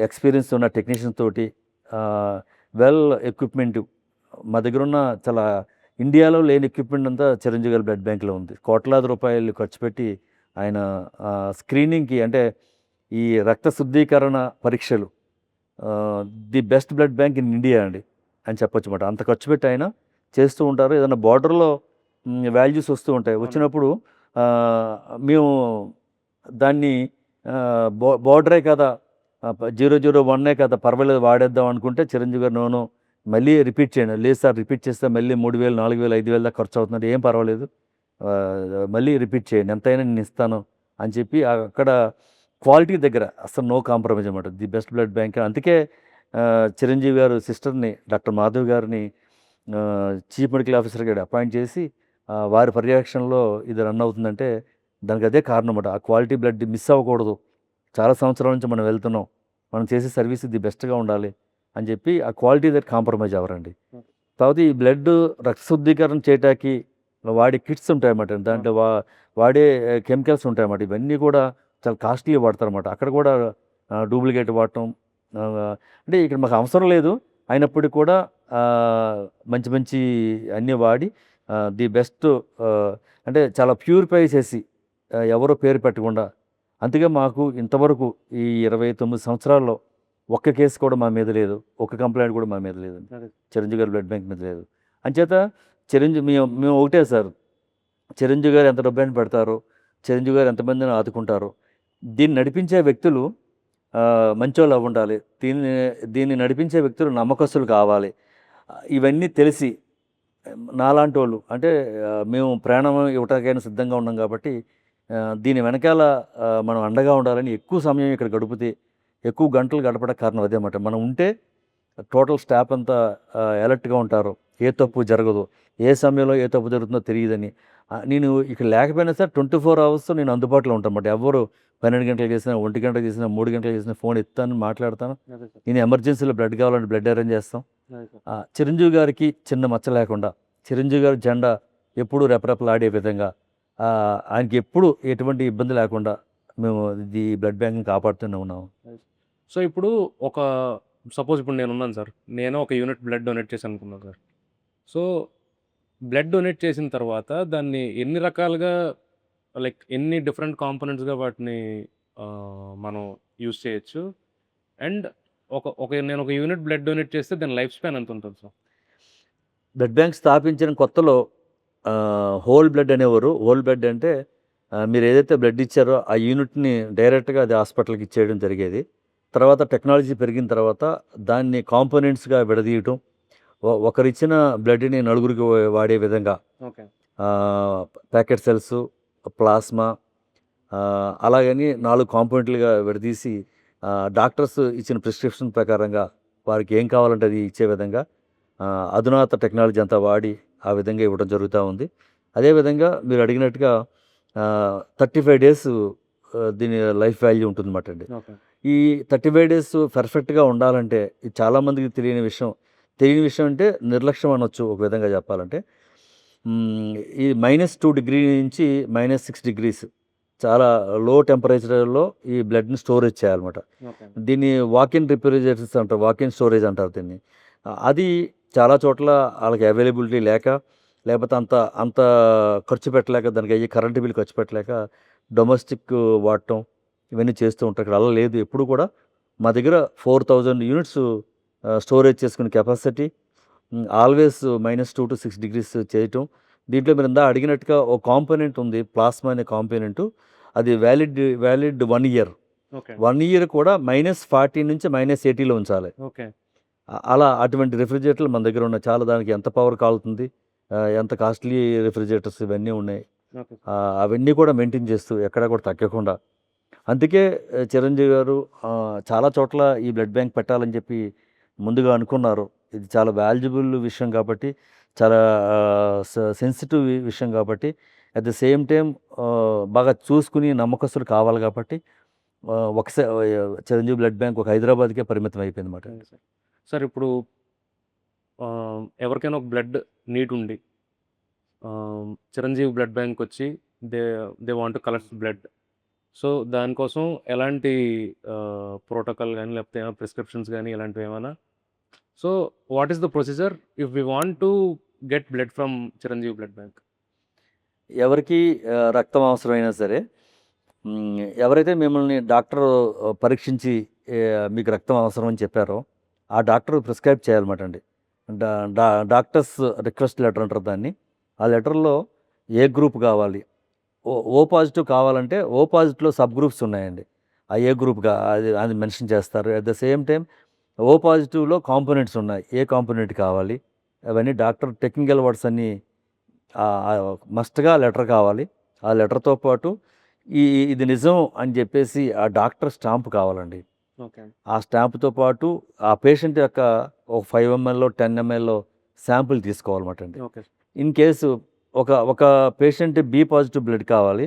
ఎక్స్పీరియన్స్ ఉన్న టెక్నీషియన్స్ తోటి వెల్ ఎక్విప్మెంట్ మా దగ్గర ఉన్న చాలా ఇండియాలో లేని ఎక్విప్మెంట్ అంతా చిరంజీవి గారి బ్లడ్ బ్యాంక్లో ఉంది. కోట్లాది రూపాయలు ఖర్చు పెట్టి ఆయన స్క్రీనింగ్కి, అంటే ఈ రక్త శుద్ధీకరణ పరీక్షలు, the best blood bank in India అండి అని చెప్పొచ్చు అన్నమాట. అంత ఖర్చు పెట్టి ఆయన చేస్తూ ఉంటారు. ఏదైనా బార్డర్లో వాల్యూస్ వస్తూ ఉంటాయి, వచ్చినప్పుడు మేము దాన్ని బార్డరే కదా, 001 కదా, పర్వాలేదు వాడేద్దాం అనుకుంటే చిరంజీవి గారు నోను మళ్ళీ రిపీట్ చేయండి, లేదు సార్ రిపీట్ చేస్తే మళ్ళీ 3,000, 4,000, 5,000 దాకా ఖర్చు అవుతుంది, ఏం పర్వాలేదు మళ్ళీ రిపీట్ చేయండి, ఎంతైనా నేను ఇస్తాను అని చెప్పి అక్కడ క్వాలిటీ దగ్గర అసలు నో కాంప్రమైజ్ అన్నమాట. The best blood bank. అందుకే చిరంజీవి గారు సిస్టర్ని, డాక్టర్ మాధవ్ గారిని చీఫ్ మెడికల్ ఆఫీసర్ గారు అపాయింట్ చేసి వారి పర్యవేక్షణలో ఇది రన్ అవుతుందంటే దానికి అదే కారణం అన్నమాట. ఆ క్వాలిటీ బ్లడ్ మిస్ అవ్వకూడదు, చాలా సంవత్సరాల నుంచి మనం వెళ్తున్నాం, మనం చేసే సర్వీస్ ది బెస్ట్గా ఉండాలి అని చెప్పి ఆ క్వాలిటీ దగ్గర కాంప్రమైజ్ అవ్వరండి. తర్వాత ఈ బ్లడ్ రక్త శుద్ధీకరణ చేయటానికి వాడే కిట్స్ ఉంటాయన్నమాట, దాంట్లో వాడే కెమికల్స్ ఉంటాయన్నమాట, ఇవన్నీ కూడా చాలా కాస్ట్లీ వాడతారన్నమాట. అక్కడ కూడా డూప్లికేట్ వాడటం, అంటే ఇక్కడ మాకు అవసరం లేదు, అయినప్పటికీ కూడా మంచి మంచి అన్నీ వాడి ది బెస్ట్, అంటే చాలా ప్యూరిఫై చేసి ఎవరో పేరు పెట్టకుండా. అందుకే మాకు ఇంతవరకు ఈ 29 సంవత్సరాల్లో ఒక్క కేసు కూడా మా మీద లేదు, ఒక్క కంప్లైంట్ కూడా మా మీద లేదు, చిరంజీవి గారి బ్లడ్ బ్యాంక్ మీద లేదు. అంచేత మేము ఒకటే సార్, చిరంజీవి గారు ఎంత డబ్బైనా పెడతారు, చిరంజీవి గారు ఎంతమందిని ఆదుకుంటారు, దీన్ని నడిపించే వ్యక్తులు మంచోళ్ళు ఉండాలి, దీన్ని నడిపించే వ్యక్తులు నమ్మకస్తులు కావాలి. ఇవన్నీ తెలిసి నాలాంటి వాళ్ళు, అంటే మేము ప్రాణం ఇవ్వటానికైనా సిద్ధంగా ఉన్నాం కాబట్టి దీని వెనకాల మనం అండగా ఉండాలని ఎక్కువ సమయం ఇక్కడ గడిపితే ఎక్కువ గంటలు గడపడానికి కారణం అదే అన్నమాట. మనం ఉంటే టోటల్ స్టాఫ్ అంతా అలర్ట్గా ఉంటారు, ఏ తప్పు జరగదు, ఏ సమయంలో ఏ తప్పు జరుగుతుందో తెలియదని. నేను ఇక్కడ లేకపోయినా సరే 24 అవర్స్ నేను అందుబాటులో ఉంటానన్నమాట. ఎవరు 12 గంటలకు చేసినా, 1 గంటలకు చేసినా, 3 గంటలకు చేసినా ఫోన్ ఎత్తాను, మాట్లాడతాను. అదే సార్. నేను ఎమర్జెన్సీలో బ్లడ్ కావాలంటే బ్లడ్ అరేంజ్ చేస్తాం. అదే సార్. చిరంజీవి గారికి చిన్న మచ్చ లేకుండా, చిరంజీవి గారి జెండా ఎప్పుడూ రెపరెపలాడే విధంగా, ఆయనకి ఎప్పుడు ఎటువంటి ఇబ్బంది లేకుండా మేము ఈ బ్లడ్ బ్యాంక్ని కాపాడుతూనే ఉన్నాము. సో ఇప్పుడు ఒక సపోజ్ ఇప్పుడు నేనున్నాను సార్. నేను ఒక యూనిట్ బ్లడ్ డొనేట్ చేశాను అనుకున్నాను సార్. సో బ్లడ్ డొనేట్ చేసిన తర్వాత దాన్ని ఎన్ని రకాలుగా లైక్ ఎన్ని డిఫరెంట్ కాంపోనెంట్స్‌గా వాటిని మనం యూజ్ చేయొచ్చు? అండ్ నేను ఒక యూనిట్ బ్లడ్ డొనేట్ చేస్తే దాని లైఫ్ స్పాన్ ఎంత ఉంటుంది సార్? బ్లడ్ బ్యాంక్ స్థాపించిన కొత్తలో హోల్ బ్లడ్ అనేవారు. హోల్ బ్లడ్ అంటే మీరు ఏదైతే బ్లడ్ ఇచ్చారో ఆ యూనిట్ని డైరెక్ట్గా అది హాస్పిటల్కి ఇచ్చేయడం జరిగేది. తర్వాత టెక్నాలజీ పెరిగిన తర్వాత దాన్ని కాంపోనెంట్స్గా విడదీయటం, ఒకరిచ్చిన బ్లడ్ని నలుగురికి వాడే విధంగా ఓకే. ప్యాకెట్ సెల్స్, ప్లాస్మా, అలాగని 4 కాంపోనెంట్లుగా విడదీసి డాక్టర్స్ ఇచ్చిన ప్రిస్క్రిప్షన్ ప్రకారంగా వారికి ఏం కావాలంటే అది ఇచ్చే విధంగా అధునాత టెక్నాలజీ అంతా వాడి ఆ విధంగా ఇవ్వడం జరుగుతూ ఉంది. అదేవిధంగా మీరు అడిగినట్టుగా 35 డేస్ దీని లైఫ్ వాల్యూ ఉంటుందన్నమాట అండి. ఓకే. ఈ 35 డేస్ పర్ఫెక్ట్గా ఉండాలంటే ఇది చాలామందికి తెలియని విషయం. తెలియని విషయం అంటే నిర్లక్ష్యం అనొచ్చు ఒక విధంగా చెప్పాలంటే. ఈ -2 డిగ్రీ నుంచి -6 డిగ్రీస్ చాలా లో టెంపరేచర్లో ఈ బ్లడ్ని స్టోరేజ్ చేయాలన్నమాట. ఓకే. దీన్ని వాకిన్ రిఫ్రిజిరేటర్స్ అంటారు, వాకిన్ స్టోరేజ్ అంటారు దీన్ని. అది చాలా చోట్ల వాళ్ళకి అవైలబిలిటీ లేక, లేకపోతే అంత అంత ఖర్చు పెట్టలేక, దానికి అయ్యే కరెంటు బిల్ ఖర్చు పెట్టలేక డొమెస్టిక్ వాడటం ఇవన్నీ చేస్తూ ఉంటారు. ఇక్కడ అలా లేదు. ఎప్పుడు కూడా మా దగ్గర 4000 యూనిట్స్ స్టోరేజ్ చేసుకునే కెపాసిటీ, ఆల్వేస్ -2 to 6 డిగ్రీస్ చేయటం. దీంట్లో మీరు ఇందా అడిగినట్టుగా ఒక కాంపోనెంట్ ఉంది, ప్లాస్మా అనే కాంపోనెంట్. అది వ్యాలిడ్ 1 ఇయర్. ఓకే. 1 ఇయర్ కూడా -40 నుంచి -80లో ఉంచాలి. ఓకే. అలా అటువంటి రిఫ్రిజిరేటర్లు మన దగ్గర ఉన్నాయి. చాలా దానికి ఎంత పవర్ కాలుతుంది, ఎంత కాస్ట్లీ రిఫ్రిజిరేటర్స్ ఇవన్నీ ఉన్నాయి. ఓకే. అవన్నీ కూడా మెయింటైన్ చేస్తూ ఎక్కడ కూడా తగ్గకుండా. అందుకే చిరంజీవి గారు చాలా చోట్ల ఈ బ్లడ్ బ్యాంక్ పెట్టాలని చెప్పి ముందుగా అనుకున్నారు. ఇది చాలా వాల్యుబుల్ విషయం కాబట్టి, చాలా సెన్సిటివ్ విషయం కాబట్టి, అట్ ద సేమ్ టైం బాగా చూసుకుని నమ్మకస్తులు కావాలి కాబట్టి చిరంజీవి బ్లడ్ బ్యాంక్ ఒక హైదరాబాద్కే పరిమితం అయిపోయింది అన్నమాట. సార్ ఇప్పుడు ఎవరికైనా ఒక బ్లడ్ నీడ్ ఉండి చిరంజీవి బ్లడ్ బ్యాంక్ వచ్చి they want to collect blood. So దానికోసం ఎలాంటి ప్రోటోకాల్ కానీ లేకపోతే ఏమైనా ప్రిస్క్రిప్షన్స్ కానీ ఇలాంటివి ఏమైనా? So what is the procedure if we want to get blood from Chiranjeevi blood bank? ఎవరికి రక్తం అవసరమైనా సరే, ఎవరైతే మిమ్మల్ని డాక్టర్ పరీక్షించి మీకు రక్తం అవసరం అని చెప్పారో ఆ డాక్టర్ ప్రిస్క్రైబ్ చేయాలన్నమాట అండి. డాక్టర్స్ రిక్వెస్ట్ లెటర్ అంటారు దాన్ని. ఆ లెటర్లో ఏ గ్రూప్ కావాలి, ఓ పాజిటివ్ కావాలంటే ఓ పాజిటివ్లో సబ్ గ్రూప్స్ ఉన్నాయండి. ఆ ఏ గ్రూప్గా అది మెన్షన్ చేస్తారు. At the same time O పాజిటివ్లో కాంపోనెంట్స్ ఉన్నాయి, ఏ కాంపోనెంట్ కావాలి అవన్నీ డాక్టర్ టెక్నికల్ వర్డ్స్ అన్నీ మస్ట్గా లెటర్ కావాలి. ఆ లెటర్తో పాటు ఇది నిజం అని చెప్పేసి ఆ డాక్టర్ స్టాంప్ కావాలండి. ఓకే. ఆ స్టాంప్తో పాటు ఆ పేషెంట్ యొక్క ఒక 5 ml 10 ml శాంపుల్ తీసుకోవాలన్నమాట అండి. ఓకే. ఇన్ కేసు ఒక పేషెంట్ బి పాజిటివ్ బ్లడ్ కావాలి,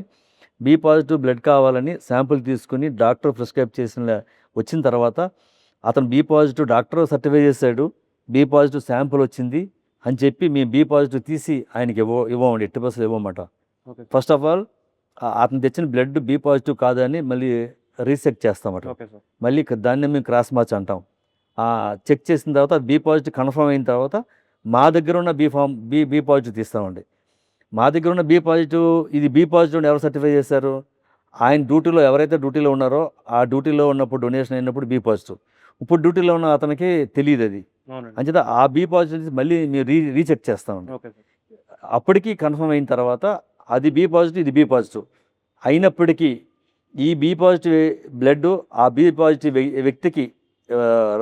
బి పాజిటివ్ బ్లడ్ కావాలని శాంపుల్ తీసుకుని డాక్టర్ ప్రిస్క్రైబ్ వచ్చిన తర్వాత అతను బి పాజిటివ్ డాక్టర్ సర్టిఫై చేశాడు, బి పాజిటివ్ శాంపుల్ వచ్చింది అని చెప్పి మేము బి పాజిటివ్ తీసి ఆయనకి ఇవ్వమండి, 80% ఇవ్వమంట. ఓకే. ఫస్ట్ ఆఫ్ ఆల్ అతను తెచ్చిన బ్లడ్ బి పాజిటివ్ కాదని మళ్ళీ రీచెక్ చేస్తామట. Okay sir. మళ్ళీ దాన్ని మేము క్రాస్ మ్యాచ్ అంటాం. చెక్ చేసిన తర్వాత బి పాజిటివ్ కన్ఫర్మ్ అయిన తర్వాత మా దగ్గర ఉన్న బి పాజిటివ్ తీస్తామండి. మా దగ్గర ఉన్న బి పాజిటివ్, ఇది బి పాజిటివ్ ఎవరు సర్టిఫై చేశారు? ఆయన డ్యూటీలో ఎవరైతే డ్యూటీలో ఉన్నారో ఆ డ్యూటీలో ఉన్నప్పుడు డొనేషన్ అయినప్పుడు బి పాజిటివ్. ఇప్పుడు డ్యూటీలో ఉన్న అతనికి తెలియదు అది. అవునండి. అంచేత ఆ బి పాజిటివ్ మళ్ళీ మేము రీచెక్ చేస్తామండి. Okay sir. అప్పటికి కన్ఫర్మ్ అయిన తర్వాత అది బి పాజిటివ్, ఇది బి పాజిటివ్ అయినప్పటికీ ఈ బి పాజిటివ్ బ్లడ్ ఆ బి పాజిటివ్ వ్యక్తికి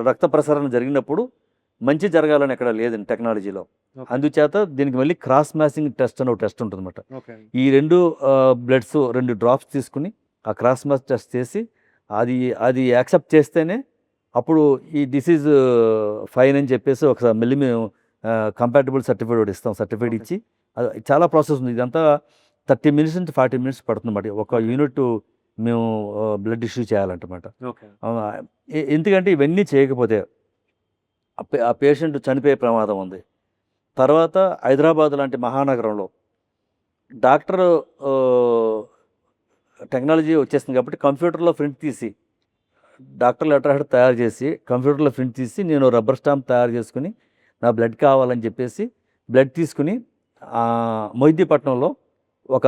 రక్త ప్రసరణ జరిగినప్పుడు మంచి జరగాలని ఎక్కడ లేదండి టెక్నాలజీలో. అందుచేత దీనికి మళ్ళీ క్రాస్ మ్యాచింగ్ టెస్ట్ అని ఒక టెస్ట్ ఉంటుందన్నమాట. ఓకే. ఈ 2 బ్లడ్స్ 2 డ్రాప్స్ తీసుకుని ఆ క్రాస్ మ్యాచ్ టెస్ట్ చేసి అది యాక్సెప్ట్ చేస్తేనే అప్పుడు ఈ డిసీజ్ ఫైన్ అని చెప్పేసి ఒకసారి మళ్ళీ మేము కంపాటబుల్ సర్టిఫికేట్ ఒకటి ఇస్తాం. Certificate okay. ఇచ్చి అది చాలా ప్రాసెస్ ఉంది. ఇదంతా 30 మినిట్స్ నుంచి 40 మినిట్స్ పడుతుందన్నమాట. ఒక ఓకే. యూనిట్ మేము బ్లడ్ ఇష్యూ చేయాలంటమాట. ఓకే. ఎందుకంటే ఇవన్నీ చేయకపోతే ఆ పేషెంట్ చనిపోయే ప్రమాదం ఉంది. తర్వాత హైదరాబాద్ లాంటి మహానగరంలో డాక్టర్ టెక్నాలజీ వచ్చేసింది కాబట్టి కంప్యూటర్లో ప్రింట్ తీసి డాక్టర్ లెటర్ హెడ్ తయారు చేసి కంప్యూటర్లో ప్రింట్ తీసి నేను రబ్బర్ స్టాంప్ తయారు చేసుకుని నా బ్లడ్ కావాలని చెప్పేసి బ్లడ్ తీసుకుని మొహిద్దీపట్నంలో ఒక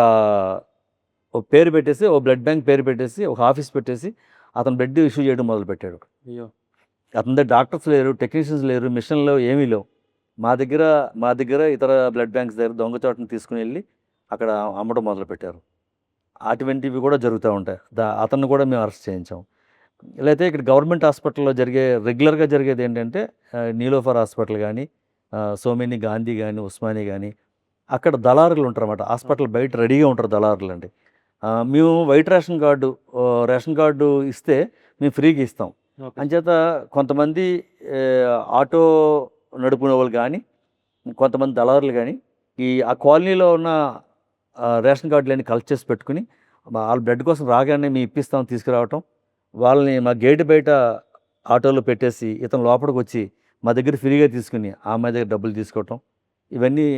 ఒక పేరు పెట్టేసి ఓ బ్లడ్ బ్యాంక్ పేరు పెట్టేసి ఒక ఆఫీస్ పెట్టేసి అతను బ్లడ్ ఇష్యూ చేయడం మొదలుపెట్టాడు. అయ్యో! అతని దగ్గర డాక్టర్స్ లేరు, టెక్నీషియన్స్ లేరు, మిషన్లు ఏమీ లేవు. మా దగ్గర ఇతర బ్లడ్ బ్యాంక్స్ దగ్గర దొంగచాటును తీసుకుని వెళ్ళి అక్కడ అమ్మడం మొదలుపెట్టారు. అటువంటివి కూడా జరుగుతూ ఉంటాయి. అతన్ని కూడా మేము అరెస్ట్ చేయించాం. లేకపోతే ఇక్కడ గవర్నమెంట్ హాస్పిటల్లో రెగ్యులర్గా జరిగేది ఏంటంటే నీలోఫర్ హాస్పిటల్ కానీ, సోమేని గాంధీ కానీ, ఉస్మానియా కానీ అక్కడ దళారులు ఉంటారన్నమాట. హాస్పిటల్ బయట రెడీగా ఉంటారు దళారులు అండి. మేము వైట్ రేషన్ కార్డు ఇస్తే మేము ఫ్రీగా ఇస్తాం. ఓకే. అంచేత కొంతమంది ఆటో నడుపుకునే వాళ్ళు కానీ, కొంతమంది దళారులు కానీ ఆ కాలనీలో ఉన్న రేషన్ కార్డులన్నీ కలెక్ట్ చేసి పెట్టుకుని వాళ్ళ బ్లడ్ కోసం రాగానే మేము ఇప్పిస్తాం తీసుకురావటం, వాళ్ళని మా గేటు బయట ఆటోలో పెట్టేసి ఇతను లోపలికి వచ్చి మా దగ్గర ఫ్రీగా తీసుకుని అమ్మాయి దగ్గర డబ్బులు తీసుకోవటం, ఇవన్నీ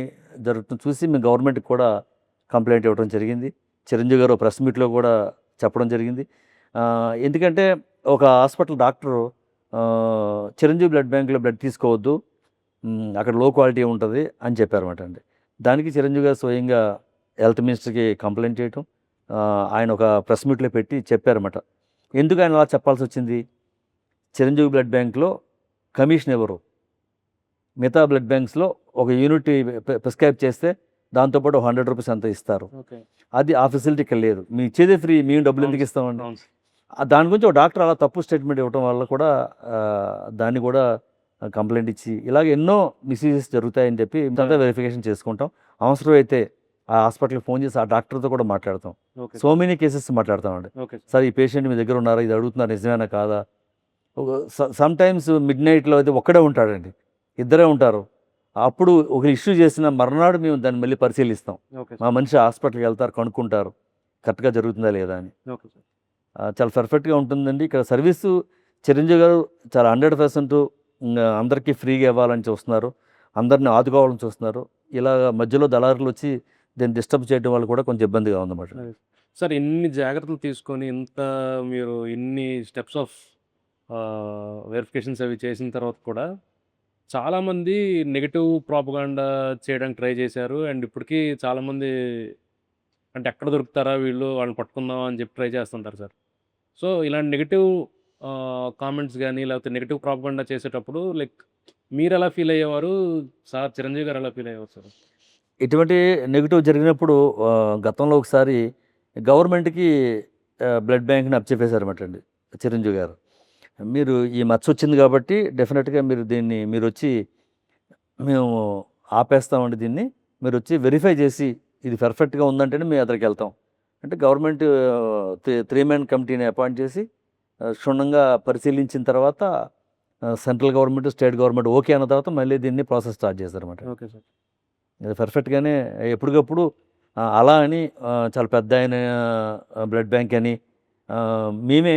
జరుగుతుంది చూసి మేము గవర్నమెంట్కి కూడా కంప్లైంట్ ఇవ్వడం జరిగింది. చిరంజీవి గారు ప్రెస్ మీట్లో కూడా చెప్పడం జరిగింది. ఎందుకంటే ఒక హాస్పిటల్ డాక్టరు చిరంజీవి బ్లడ్ బ్యాంకులో బ్లడ్ తీసుకోవద్దు, అక్కడ లో క్వాలిటీ ఉంటుంది అని చెప్పారన్నమాట అండి. దానికి చిరంజీవి గారు స్వయంగా హెల్త్ మినిస్టర్కి కంప్లైంట్ చేయటం, ఆయన ఒక ప్రెస్ మీట్లో పెట్టి చెప్పారన్నమాట. ఎందుకు ఆయన అలా చెప్పాల్సి వచ్చింది? చిరంజీవి బ్లడ్ బ్యాంక్లో కమిషన్ ఎవరు? మిగతా బ్లడ్ బ్యాంక్స్లో ఒక యూనిట్ ప్రిస్క్రైబ్ చేస్తే దాంతోపాటు 100 రూపీస్ అంత ఇస్తారు. ఓకే. అది ఆ ఫెసిలిటీ ఇక్కడ లేదు. మీ ఇచ్చేదే ఫ్రీ, మేము డబ్బులు ఎందుకు ఇస్తామండి? అవును. దాని గురించి ఒక డాక్టర్ అలా తప్పు స్టేట్మెంట్ ఇవ్వడం వల్ల కూడా దాన్ని కూడా కంప్లైంట్ ఇచ్చి ఇలాగ ఎన్నో మిస్యూజెస్ జరుగుతాయని చెప్పి అంతా వెరిఫికేషన్ చేసుకుంటాం. అవసరమైతే ఆ హాస్పిటల్కి ఫోన్ చేసి ఆ డాక్టర్తో కూడా మాట్లాడతాం. ఓకే. సో మెనీ కేసెస్ మాట్లాడతామండి. ఓకే. సార్ ఈ పేషెంట్ మీ దగ్గర ఉన్నారా, ఇది అడుగుతున్నారు నిజమేనా కాదా? సమ్ టైమ్స్ మిడ్ నైట్లో అయితే ఒక్కడే ఉంటాడండి, ఇద్దరే ఉంటారు. అప్పుడు ఒక ఇష్యూ చేసిన మర్నాడు మేము దాన్ని మళ్ళీ పరిశీలిస్తాం. ఓకే. మా మనిషి హాస్పిటల్కి వెళ్తారు, కనుక్కుంటారు కరెక్ట్గా జరుగుతుందా లేదా అని. Okay sir. చాలా పర్ఫెక్ట్గా ఉంటుందండి ఇక్కడ సర్వీసు. చిరంజీవి గారు చాలా 100% అందరికీ ఫ్రీగా ఇవ్వాలని చూస్తున్నారు, అందరిని ఆదుకోవాలని చూస్తున్నారు. ఇలా మధ్యలో దళారులు వచ్చి దీన్ని డిస్టర్బ్ చేయడం వల్ల కూడా కొంచెం ఇబ్బందిగా ఉందన్నమాట. సార్ ఇన్ని జాగ్రత్తలు తీసుకొని మీరు ఇన్ని స్టెప్స్ ఆఫ్ వెరిఫికేషన్స్ అవి చేసిన తర్వాత కూడా చాలామంది నెగటివ్ ప్రాపగాండా చేయడానికి ట్రై చేశారు. అండ్ ఇప్పటికీ చాలామంది అంటే ఎక్కడ దొరుకుతారా వీళ్ళు, వాళ్ళని పట్టుకుందాం అని చెప్పి ట్రై చేస్తుంటారు సార్. సో ఇలాంటి నెగటివ్ కామెంట్స్ కానీ లేకపోతే నెగటివ్ ప్రాపగాండా చేసేటప్పుడు మీరు ఎలా ఫీల్ అయ్యేవారు, సార్ చిరంజీవి గారు ఎలా ఫీల్ అయ్యేవారు సార్? ఇటువంటి నెగిటివ్ జరిగినప్పుడు గతంలో ఒకసారి గవర్నమెంట్కి బ్లడ్ బ్యాంక్ని అప్పచెప్పేశారన్నమాట అండి చిరంజీవి గారు. మీరు ఈ మచ్చ వచ్చింది కాబట్టి డెఫినెట్గా మీరు వచ్చి మేము ఆపేస్తామండి దీన్ని, మీరు వచ్చి వెరిఫై చేసి ఇది పర్ఫెక్ట్గా ఉందంటేనే మేము అక్కడికి వెళ్తాం అంటే గవర్నమెంట్ 3 మ్యాన్ కమిటీని అపాయింట్ చేసి క్షుణ్ణంగా పరిశీలించిన తర్వాత central government, state government okay అన్న తర్వాత మళ్ళీ దీన్ని ప్రాసెస్ స్టార్ట్ చేశారన్నమాట. Okay sir. ఇది పర్ఫెక్ట్గానే ఎప్పటికప్పుడు అలా అని చాలా పెద్ద అయిన బ్లడ్ బ్యాంక్ అని మేమే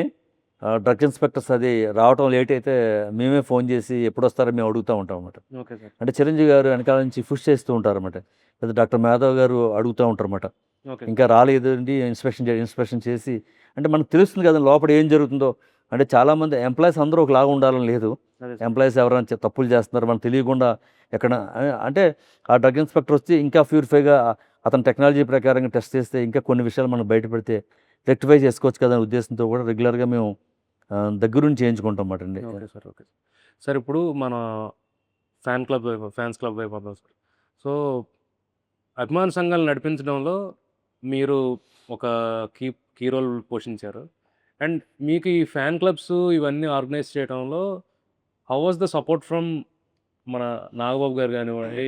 డ్రగ్ ఇన్స్పెక్టర్స్ అది రావటం లేట్ అయితే మేమే ఫోన్ చేసి ఎప్పుడు వస్తారో మేము అడుగుతూ ఉంటాం అన్నమాట. Okay sir. అంటే చిరంజీవి గారు వెనకాల నుంచి పుష్ చేస్తూ ఉంటారు అన్నమాట. లేదా డాక్టర్ మాధవ్ గారు అడుగుతూ ఉంటారు అన్నమాట, ఓకే. ఇంకా రాలేదు అండి, ఇన్స్పెక్షన్ చేసి అంటే మనకు తెలుస్తుంది కదా లోపల ఏం జరుగుతుందో. అంటే చాలామంది ఎంప్లాయీస్ అందరూ ఒకలాగా ఉండాలని లేదు. అదే సార్. ఎంప్లాయీస్ ఎవరైనా తప్పులు చేస్తున్నారు మనకు తెలియకుండా ఎక్కడ అంటే ఆ డ్రగ్ ఇన్స్పెక్టర్ వచ్చి ఇంకా ప్యూరిఫైగా అతని టెక్నాలజీ ప్రకారంగా టెస్ట్ చేస్తే ఇంకా కొన్ని విషయాలు మనం బయటపెడితే రెక్టిఫై చేసుకోవచ్చు కదా అనే ఉద్దేశంతో కూడా రెగ్యులర్గా మేము దగ్గరుండి చేయించుకుంటాం అన్నమాట అండి. Okay sir. Okay sir. ఇప్పుడు మన ఫ్యాన్స్ క్లబ్ వైపు వద్దాం సార్. సో అభిమాన సంఘాలు నడిపించడంలో మీరు ఒక కీ రోల్ పోషించారు. అండ్ మీకు ఈ ఫ్యాన్ క్లబ్స్ ఇవన్నీ ఆర్గనైజ్ చేయడంలో how was the support from మన నాగబాబు గారు కానివ్వండి,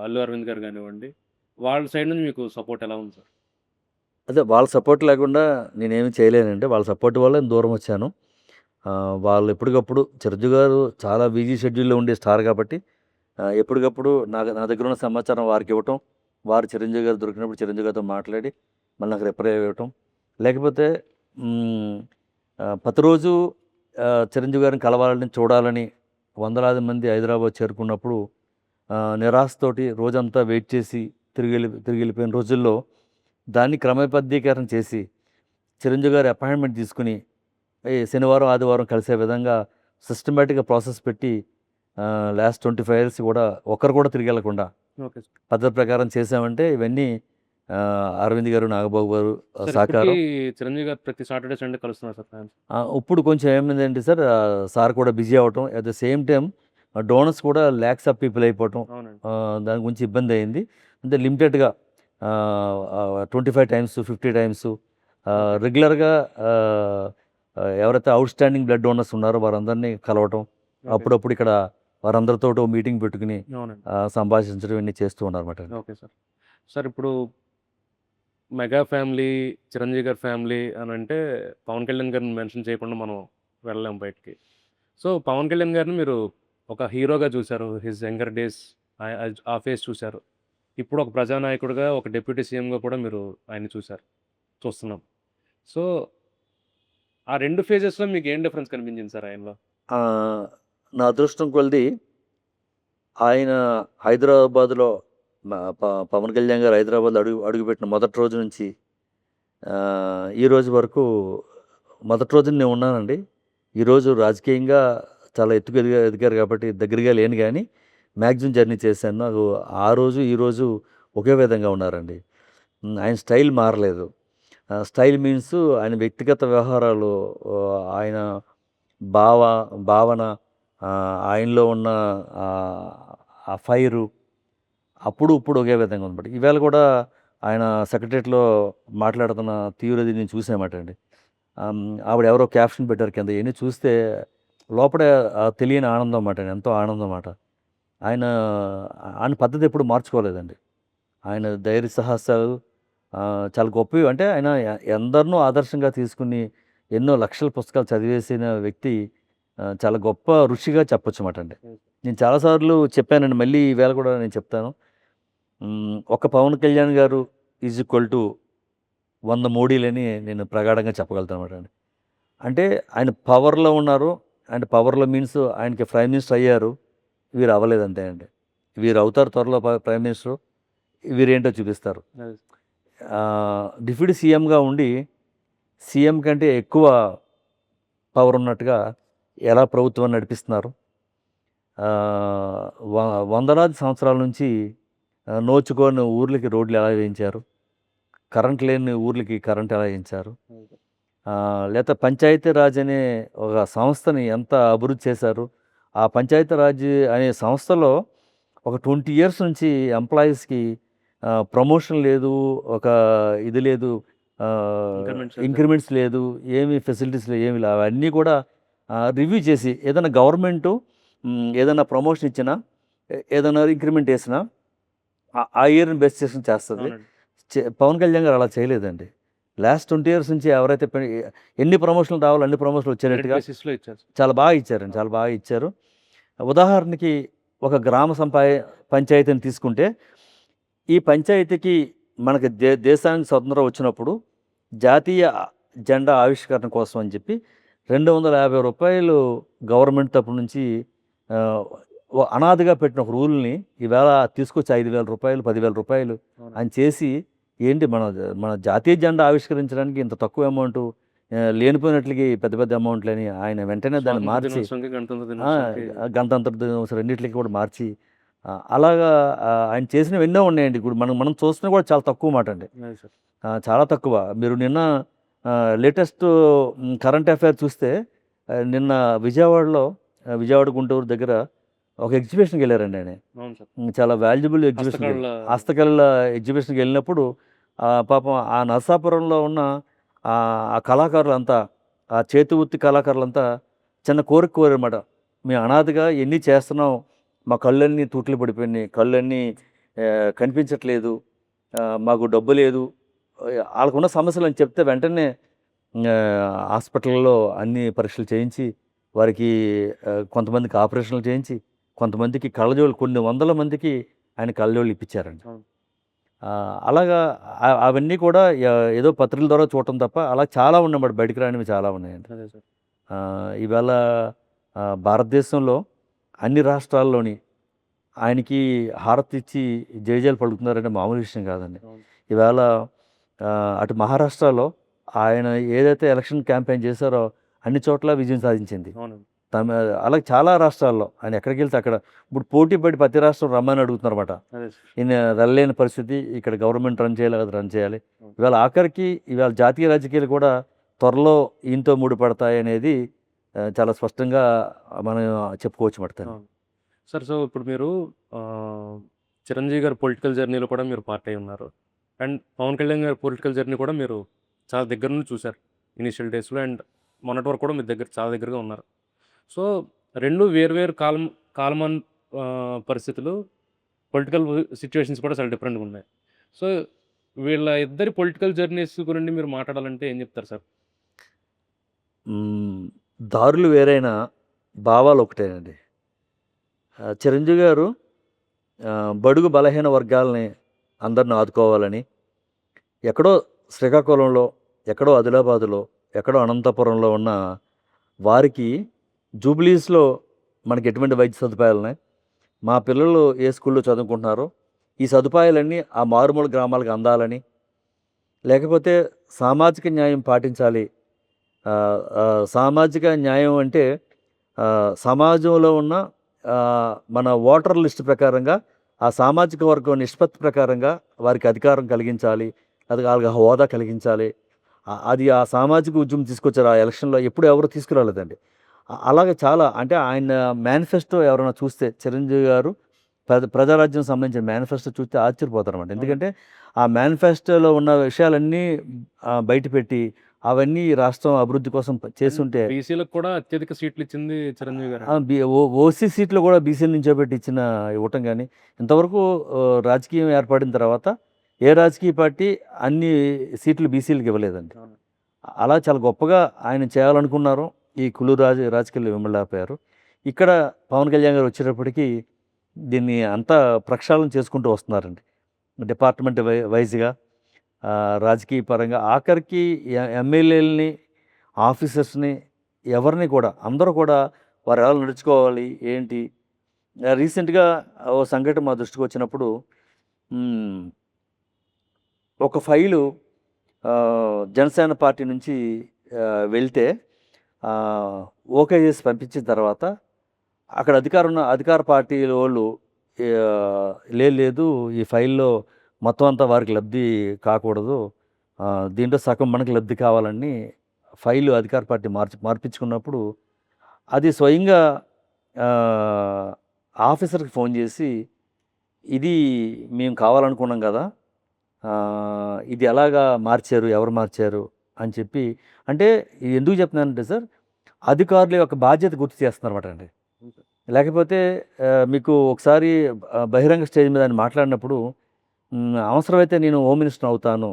అల్లు అరవింద్ గారు కానివ్వండి, వాళ్ళ సైడ్ నుంచి మీకు సపోర్ట్ ఎలా ఉంది సార్? అదే వాళ్ళ సపోర్ట్ లేకుండా నేనేమి చేయలేనండి. వాళ్ళ సపోర్ట్ వల్ల నేను దూరం వచ్చాను. వాళ్ళు ఎప్పటికప్పుడు చిరంజీవి గారు చాలా బిజీ షెడ్యూల్లో ఉండే స్టార్ కాబట్టి ఎప్పటికప్పుడు నా దగ్గర ఉన్న సమాచారం వారికి ఇవ్వటం, వారు చిరంజీవి గారు దొరికినప్పుడు చిరంజీవి గారితో మాట్లాడి మళ్ళీ నాకు రిప్లై ఇవ్వటం. లేకపోతే ప్రతిరోజు చిరంజీవి గారిని కలవాలని, చూడాలని వందలాది మంది హైదరాబాద్ చేరుకున్నప్పుడు నిరాశతోటి రోజంతా వెయిట్ చేసి తిరిగి వెళ్ళిపోయిన రోజుల్లో దాన్ని క్రమబద్ధీకరణ చేసి చిరంజీవి గారి అపాయింట్మెంట్ తీసుకుని శనివారం, ఆదివారం కలిసే విధంగా సిస్టమేటిక్గా ప్రాసెస్ పెట్టి లాస్ట్ 25 ఇయర్స్ కూడా ఒకరు కూడా తిరిగి వెళ్ళకుండా ఓకే సార్. పద్ధతి ప్రకారం చేసామంటే ఇవన్నీ అరవింద్ గారు, నాగబాబు గారు సార్ సహకారం. ఇప్పటికీ చిరంజీవి గారు ప్రతి సాటర్డే, సండే కలుస్తున్నారు సార్ ఫ్యాన్స్. ఇప్పుడు కొంచెం ఏమైందంటే సార్, సార్ కూడా బిజీ అవ్వటం, at the same time donors కూడా ల్యాక్స్ ఆఫ్ పీపుల్ అయిపోవటం, అవునండి. దాని గురించి ఇబ్బంది అయింది. అంటే లిమిటెడ్గా 25 టైమ్స్, 50 టైమ్స్ రెగ్యులర్గా ఎవరైతే అవుట్ స్టాండింగ్ బ్లడ్ డోనర్స్ ఉన్నారో వారందరినీ కలవటం, అప్పుడప్పుడు ఇక్కడ వారందరితో మీటింగ్ పెట్టుకుని అవునండి. సంభాషించడం ఇవన్నీ చేస్తూ ఉన్నారన్నమాట. Okay sir. సార్ ఇప్పుడు మెగా ఫ్యామిలీ, చిరంజీవి గారి ఫ్యామిలీ అని అంటే పవన్ కళ్యాణ్ గారిని మెన్షన్ చేయకుండా మనం వెళ్ళలేం బయటికి. సో పవన్ కళ్యాణ్ గారిని మీరు ఒక హీరోగా చూశారు, హిజ్ యంగర్ డేస్ ఆ ఫేస్ చూశారు. ఇప్పుడు ఒక ప్రజానాయకుడిగా, ఒక డిప్యూటీ సీఎంగా కూడా మీరు ఆయన చూస్తున్నాం. సో ఆ 2 ఫేజెస్‌లో మీకు ఏం డిఫరెన్స్ కనిపించింది సార్ ఆయనలో? ఆ, నా అదృష్టం కొలిది ఆయన హైదరాబాద్లో పవన్ కళ్యాణ్ గారు హైదరాబాద్లో అడుగుపెట్టిన మొదటి రోజు నుంచి ఈ రోజు వరకు, మొదటి రోజు నేను ఉన్నానండి. ఈరోజు రాజకీయంగా చాలా ఎత్తుకు ఎదిగారు కాబట్టి దగ్గరగా లేను, కానీ మ్యాక్సిమం జర్నీ చేశాను. నాకు ఆ రోజు ఈ రోజు ఒకే విధంగా ఉన్నారండి. ఆయన స్టైల్ మారలేదు. స్టైల్ మీన్స్ ఆయన వ్యక్తిగత వ్యవహారాలు, ఆయన భావన, ఆయనలో ఉన్న ఆ ఫైరు ఇప్పుడు ఒకే విధంగా ఉందన్నమాట. ఈవేళ కూడా ఆయన సెక్రటరియట్లో మాట్లాడుతున్న తీవ్రది నేను చూసామాట అండి. ఆవిడ ఎవరో క్యాప్షన్ పెట్టారు కింద, ఇవన్నీ చూస్తే లోపల తెలియని ఆనందం అన్నమాట అండి, ఎంతో ఆనందం అన్నమాట. ఆయన పద్ధతి ఎప్పుడు మార్చుకోలేదండి. ఆయన ధైర్య సాహసాలు చాలా గొప్పవి. అంటే ఆయన ఎందరినో ఆదర్శంగా తీసుకుని ఎన్నో లక్షల పుస్తకాలు చదివేసిన వ్యక్తి. చాలా గొప్ప ఋషిగా చెప్పొచ్చు అన్నమాట అండి. నేను చాలాసార్లు చెప్పానండి, మళ్ళీ ఈవేళ కూడా నేను చెప్తాను. ఒక పవన్ కళ్యాణ్ గారు ఈజ్ ఈక్వల్ టు 100 మోడీలని నేను ప్రగాఢంగా చెప్పగలుగుతాను అన్నమాట అండి. అంటే ఆయన పవర్లో ఉన్నారు, అండ్ పవర్లో మీన్స్ ఆయనకి ప్రైమ్ మినిస్టర్ అయ్యారు, వీరు అవ్వలేదు అంతే అండి. వీరు అవుతారు త్వరలో ప్రైమ్ మినిస్టర్, వీరేంటో చూపిస్తారు. డిప్యూటీ సీఎంగా ఉండి సీఎం కంటే ఎక్కువ పవర్ ఉన్నట్టుగా ఎలా ప్రభుత్వాన్ని నడిపిస్తున్నారు. వందలాది సంవత్సరాల నుంచి నోచుకోని ఊర్లకి రోడ్లు ఎలా వేయించారు, కరెంట్ లేని ఊర్లకి కరెంట్ ఎలా వేయించారు, లేకపోతే పంచాయతీరాజ్ అనే ఒక సంస్థని ఎంత అభివృద్ధి చేశారు. ఆ పంచాయతీరాజ్ అనే సంస్థలో ఒక 20 ఇయర్స్ నుంచి ఎంప్లాయీస్కి ప్రమోషన్ లేదు, ఒక ఇది లేదు, ఇంక్రిమెంట్స్ లేదు, ఏమి ఫెసిలిటీస్ లేవు, ఏమి లేవు. అవన్నీ కూడా రివ్యూ చేసి ఏదైనా గవర్నమెంటు ఏదైనా ప్రమోషన్ ఇచ్చినా, ఏదైనా ఇంక్రిమెంట్ వేసినా ఆ ఇయర్ని బేస్ చేసుకుని చేస్తుంది. పవన్ కళ్యాణ్ గారు అలా చేయలేదండి. లాస్ట్ 20 ఇయర్స్ నుంచి ఎవరైతే ఎన్ని ప్రమోషన్లు రావాలో అన్ని ప్రమోషన్లు వచ్చేటట్టుగా చాలా బాగా ఇచ్చారండి, చాలా బాగా ఇచ్చారు. ఉదాహరణకి ఒక గ్రామ పంచాయతీని తీసుకుంటే, ఈ పంచాయతీకి మనకి దేశానికి స్వతంత్రం వచ్చినప్పుడు జాతీయ జెండా ఆవిష్కరణ కోసం అని చెప్పి 250 రూపాయలు గవర్నమెంట్ తరపు నుంచి అనాదిగా పెట్టిన ఒక రూల్ని ఈవేళ తీసుకొచ్చి 5,000 రూపాయలు, 10,000 రూపాయలు అని చేసి, ఏంటి మన జాతీయ జెండా ఆవిష్కరించడానికి ఇంత తక్కువ అమౌంట్, లేనిపోయినట్లకి పెద్ద పెద్ద అమౌంట్లని ఆయన వెంటనే దాన్ని మార్చి, గణతంత్ర దినోత్సవం రెండింటికి కూడా మార్చి, అలాగా ఆయన చేసినవి ఎన్నో ఉన్నాయండి. ఇప్పుడు మనం చూస్తున్నా కూడా చాలా తక్కువ మాట అండి, చాలా తక్కువ. మీరు నిన్న లేటెస్ట్ కరెంట్ అఫైర్ చూస్తే, నిన్న విజయవాడ గుంటూరు దగ్గర ఒక ఎగ్జిబిషన్కి వెళ్ళారండి ఆయన. చాలా వాల్యుబుల్ ఎగ్జిబిషన్, హస్తకళల ఎగ్జిబిషన్కి వెళ్ళినప్పుడు పాపం ఆ నరసాపురంలో ఉన్న ఆ కళాకారులంతా, ఆ చేతి వృత్తి కళాకారులంతా చిన్న కోరారన్నమాట. మేము అనాథగా ఎన్ని చేస్తున్నాం, మా కళ్ళన్నీ తూట్లు పడిపోయినాయి, కళ్ళన్నీ కనిపించట్లేదు, మాకు డబ్బు లేదు, వాళ్ళకున్న సమస్యలు అని చెప్తే వెంటనే హాస్పిటల్లో అన్ని పరీక్షలు చేయించి, వారికి కొంతమందికి ఆపరేషన్లు చేయించి, కొంతమందికి కళ్ళజోళ్ళు కొన్ని వందల మందికి ఆయన కళ్ళజోళ్ళు ఇప్పించారండి. అవును. అలాగా అవన్నీ కూడా ఏదో పత్రికల ద్వారా చూడటం తప్ప అలా చాలా ఉన్నమాట, బయటికి రానివి చాలా ఉన్నాయండి. అదే సార్. ఇవాళ భారతదేశంలో అన్ని రాష్ట్రాల్లోని ఆయనకి హారతి ఇచ్చి జయజయలు పలుకుతున్నారంటే మామూలు విషయం కాదండి. అవును. ఇవాళ అటు మహారాష్ట్రలో ఆయన ఏదైతే ఎలక్షన్ క్యాంపెయిన్ చేశారో అన్ని చోట్ల విజయం సాధించింది. అవునండి. అలాగే చాలా రాష్ట్రాల్లో ఆయన ఎక్కడికి వెళ్తే అక్కడ ఇప్పుడు పోటీ పడి ప్రతి రాష్ట్రం రమ్మని అడుగుతున్నారన్నమాట. అదే సార్. ఈయన వెళ్ళలేని పరిస్థితి, ఇక్కడ గవర్నమెంట్ రన్ చేయాలి కదా, రన్ చేయాలి. అవును. ఇవాళ ఆఖరికి ఇవాళ జాతీయ రాజకీయాలు కూడా త్వరలో ఈయనతో ముడిపడతాయి అనేది చాలా స్పష్టంగా మనం చెప్పుకోవచ్చు మాట. అవును. సార్, సో ఇప్పుడు మీరు చిరంజీవి గారి పొలిటికల్ జర్నీలో కూడా మీరు పార్ట్ అయి ఉన్నారు. అండ్ పవన్ కళ్యాణ్ గారి పొలిటికల్ జర్నీ కూడా మీరు చాలా దగ్గర నుండి చూశారు ఇనిషియల్ డేస్లో. అండ్ మొన్నటి వరకు కూడా మీ దగ్గర చాలా దగ్గరగా ఉన్నారు. సో రెండు వేరు కాలమాన పరిస్థితులు, పొలిటికల్ సిచ్యువేషన్స్ కూడా చాలా డిఫరెంట్గా ఉన్నాయి. సో వీళ్ళ ఇద్దరి పొలిటికల్ జర్నీస్ గురించి మీరు మాట్లాడాలంటే ఏం చెప్తారు సార్? దారులు వేరైనా భావాలు ఒకటేనండి. చిరంజీవి గారు బడుగు బలహీన వర్గాలని అందరిని ఆదుకోవాలని ఎక్కడో శ్రీకాకుళంలో, ఎక్కడో ఆదిలాబాదులో, ఎక్కడో అనంతపురంలో ఉన్న వారికి జూబ్లీస్లో మనకి ఎటువంటి వైద్య సదుపాయాలు ఉన్నాయి, మా పిల్లలు ఏ స్కూల్లో చదువుకుంటున్నారో ఈ సదుపాయాలన్నీ ఆ మారుమూల గ్రామాలకు అందాలని, లేకపోతే సామాజిక న్యాయం పాటించాలి. సామాజిక న్యాయం అంటే సమాజంలో ఉన్న మన ఓటర్ లిస్ట్ ప్రకారంగా ఆ సామాజిక వర్గం నిష్పత్తి ప్రకారంగా వారికి అధికారం కలిగించాలి, అది వాళ్ళకి హోదా కలిగించాలి. అది ఆ సామాజిక ఉద్యమం తీసుకొచ్చారు ఆ ఎలక్షన్లో, ఎప్పుడు ఎవరు తీసుకురాలేదండి. అలాగే చాలా అంటే ఆయన మేనిఫెస్టో ఎవరైనా చూస్తే, చిరంజీవి గారు ప్రజారాజ్యం సంబంధించిన మేనిఫెస్టో చూస్తే ఆశ్చర్యపోతారన్నమాట. ఎందుకంటే ఆ మేనిఫెస్టోలో ఉన్న విషయాలన్నీ బయటపెట్టి అవన్నీ రాష్ట్రం అభివృద్ధి కోసం చేస్తుంటే, బీసీలకు కూడా అత్యధిక సీట్లు ఇచ్చింది చిరంజీవి గారు. ఓసీ సీట్లు కూడా బీసీల నుంచోబెట్టి ఇవ్వటం కానీ, ఇంతవరకు రాజకీయం ఏర్పడిన తర్వాత ఏ రాజకీయ పార్టీ అన్ని సీట్లు బీసీలకు ఇవ్వలేదండి. అలా చాలా గొప్పగా ఆయన చేయాలనుకున్నారు. ఈ కులు రాజకీయాలు విమలేకపోయారు. ఇక్కడ పవన్ కళ్యాణ్ గారు వచ్చేటప్పటికి దీన్ని అంతా ప్రక్షాళన చేసుకుంటూ వస్తున్నారండి. డిపార్ట్మెంట్ వైజ్గా, రాజకీయ పరంగా, ఆఖరికి ఎమ్మెల్యేలని, ఆఫీసర్స్ని, ఎవరిని కూడా అందరూ కూడా వారు ఎలా నడుచుకోవాలి ఏంటి. రీసెంట్గా ఓ సంఘటన మా దృష్టికి వచ్చినప్పుడు, ఒక ఫైలు జనసేన పార్టీ నుంచి వెళ్తే ఓకే చేసి పంపించిన తర్వాత అక్కడ అధికార పార్టీ వాళ్ళు లేదు ఈ ఫైల్లో మొత్తం అంతా వారికి లబ్ధి కాకూడదు, దీంట్లో సగం మనకి లబ్ధి కావాలని ఫైలు అధికార పార్టీ మార్పించుకున్నప్పుడు అది స్వయంగా ఆఫీసర్కి ఫోన్ చేసి, ఇది మేము కావాలనుకున్నాం కదా, ఇది ఎలాగా మార్చారు, ఎవరు మార్చారు అని చెప్పి. అంటే ఎందుకు చెప్తున్నానంటే సార్, అధికారుల యొక్క బాధ్యత గుర్తు చేస్తున్నారన్నమాట అండి. లేకపోతే మీకు ఒకసారి బహిరంగ స్టేజ్ మీద ఆయన మాట్లాడినప్పుడు, అవసరమైతే నేను హోమ్ మినిస్టర్ అవుతాను,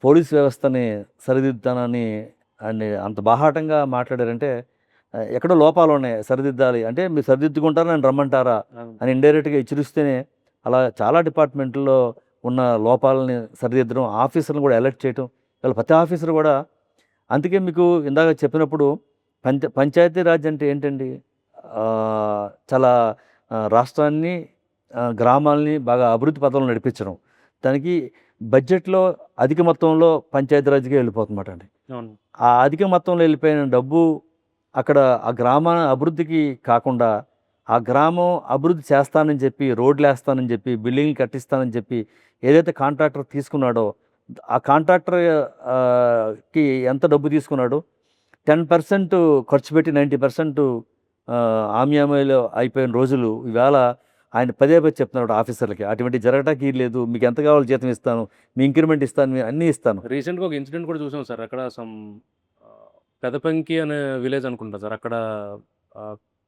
పోలీస్ వ్యవస్థని సరిదిద్దుతానని అని అంత బాహాటంగా మాట్లాడారంటే ఎక్కడో లోపాలు ఉన్నాయి, సరిదిద్దాలి అంటే మీరు సరిదిద్దుకుంటారా నన్ను రమ్మంటారా అని ఇండైరెక్ట్గా హెచ్చరిస్తేనే అలా చాలా డిపార్ట్మెంట్లో ఉన్న లోపాలని సరిదిద్దడం, ఆఫీసర్లను కూడా అలర్ట్ చేయటం, ఇలా ప్రతి ఆఫీసర్ కూడా. అందుకే మీకు ఇందాక చెప్పినప్పుడు పంచాయతీరాజ్ అంటే ఏంటండి, చాలా రాష్ట్రాన్ని, గ్రామాలని బాగా అభివృద్ధి పథంలో నడిపించడం. దానికి బడ్జెట్లో అధిక మొత్తంలో పంచాయతీరాజ్గా వెళ్ళిపోతుందన్నమాట అండి. ఆ అధిక మొత్తంలో వెళ్ళిపోయిన డబ్బు అక్కడ ఆ గ్రామ అభివృద్ధికి కాకుండా, ఆ గ్రామం అభివృద్ధి చేస్తానని చెప్పి, రోడ్లు వేస్తానని చెప్పి, బిల్డింగ్లు కట్టిస్తానని చెప్పి ఏదైతే కాంట్రాక్టర్ తీసుకున్నాడో, ఆ కాంట్రాక్టర్కి ఎంత డబ్బు తీసుకున్నాడో 10% ఖర్చు పెట్టి 90% ఆమ్యామలో అయిపోయిన రోజులు ఇవాళ ఆయన పదే చెప్తున్నాడు ఆఫీసర్లకి, అటువంటి జరగటానికి లేదు, మీకు ఎంత కావాలో జీతం ఇస్తాను, మీ ఇంక్రిమెంట్ ఇస్తాను, అన్నీ ఇస్తాను. రీసెంట్గా ఒక ఇన్సిడెంట్ కూడా చూసాం సార్, అక్కడ పెదపంకి అనే విలేజ్ అనుకుంటా సార్, అక్కడ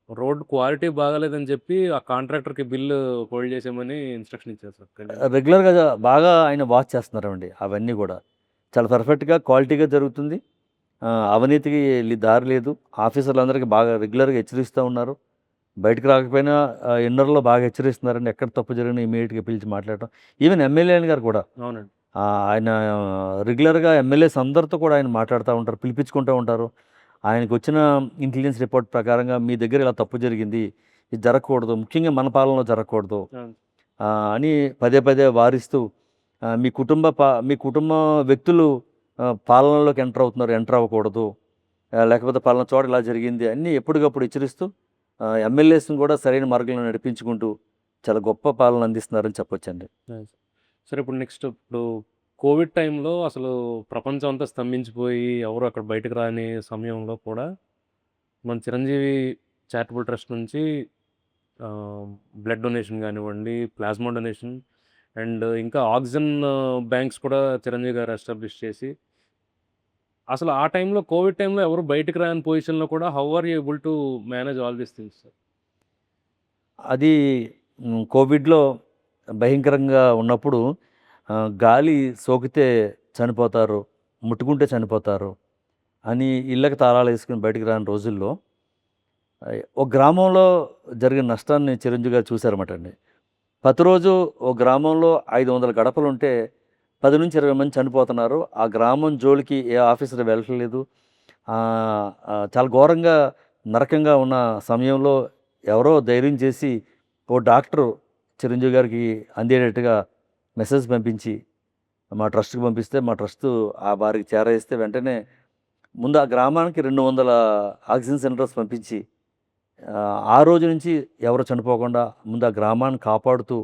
రోడ్ క్వాలిటీ బాగాలేదని చెప్పి ఆ కాంట్రాక్టర్కి బిల్లు హోల్డ్ చేసామని ఇన్స్ట్రక్షన్ ఇచ్చారు సార్. రెగ్యులర్గా బాగా ఆయన వాచ్ చేస్తున్నారండి. అవన్నీ కూడా చాలా పర్ఫెక్ట్గా క్వాలిటీగా జరుగుతుంది. అవినీతికి దారి లేదు. ఆఫీసర్లందరికీ బాగా రెగ్యులర్గా హెచ్చరిస్తూ ఉన్నారు. బయటకు రాకపోయినా ఇన్నర్‌లో బాగా హెచ్చరిస్తున్నారండి. ఎక్కడ తప్పు జరిగినా ఇమ్మీడియేట్‌గా పిలిచి మాట్లాడటం. ఈవెన్ ఎమ్మెల్యేలు గారు కూడా అవునండి. ఆయన రెగ్యులర్‌గా ఎమ్మెల్యేస్ అందరితో కూడా ఆయన మాట్లాడుతా ఉంటారు. పిలిపించుకుంటూ ఉంటారు. ఆయనకొచ్చిన ఇంటెలిజెన్స్ రిపోర్ట్ ప్రకారంగా మీ దగ్గర ఇలా తప్పు జరిగింది. ఇది జరగకూడదు. ముఖ్యంగా మన పాలనలో జరగకూడదు. అవును. అని పదే పదే వారిస్తూ మీ కుటుంబ వ్యక్తులు పాలనలోకి ఎంటర్ అవుతున్నారు. ఎంటర్ అవ్వకూడదు. లేకపోతే పలానా చోట ఇలా జరిగింది అన్నీ ఎప్పటికప్పుడు హెచ్చరిస్తూ ఎమ్మెల్యేస్‌ని కూడా సరైన మార్గంలో నడిపించుకుంటూ చాలా గొప్ప పాలన అందిస్తున్నారని చెప్పొచ్చండి. నైస్. సరే ఇప్పుడు నెక్స్ట్ ఇప్పుడు కోవిడ్ టైంలో అసలు ప్రపంచం అంతా స్తంభించిపోయి ఎవరు అక్కడ బయటకు రాని సమయంలో కూడా మన చిరంజీవి చారిటబుల్ ట్రస్ట్ నుంచి బ్లడ్ డొనేషన్ గానివ్వండి, ప్లాస్మా డొనేషన్ అండ్ ఇంకా ఆక్సిజన్ బ్యాంక్స్ కూడా చిరంజీవి గారు ఎస్టాబ్లిష్ చేసి అసలు ఆ టైంలో కోవిడ్ టైంలో ఎవరు బయటకు రాని పొజిషన్‌లో కూడా how are you able to manage all these things sir? అది కోవిడ్‌లో భయంకరంగా ఉన్నప్పుడు గాలి సోకితే చనిపోతారు, ముట్టుకుంటే చనిపోతారు అని ఇళ్ళకి తాళాలేసుకొని బయటికి రాని రోజుల్లో ఒక గ్రామంలో జరిగిన నష్టాన్ని చిరంజీవి గారు చూసారన్నమాటండి. ప్రతిరోజు ఓ గ్రామంలో 500 గడపలుంటే 10-20 మంది చనిపోతున్నారు. ఆ గ్రామం జోలికి ఏ ఆఫీసర్ వెళ్ళట్లేదు. చాలా ఘోరంగా, నరకంగా ఉన్న సమయంలో ఎవరో ధైర్యం చేసి ఓ డాక్టరు చిరంజీవి గారికి అందేటట్టుగా మెసేజ్ పంపించి, మా ట్రస్ట్‌కి పంపిస్తే మా ట్రస్టు వారికి చేరవేస్తే వెంటనే ముందు ఆ గ్రామానికి 200 ఆక్సిజన్ సిలిండర్స్ పంపించి ఆ రోజు నుంచి ఎవరు చనిపోకుండా ముందు ఆ గ్రామాన్ని కాపాడుతూ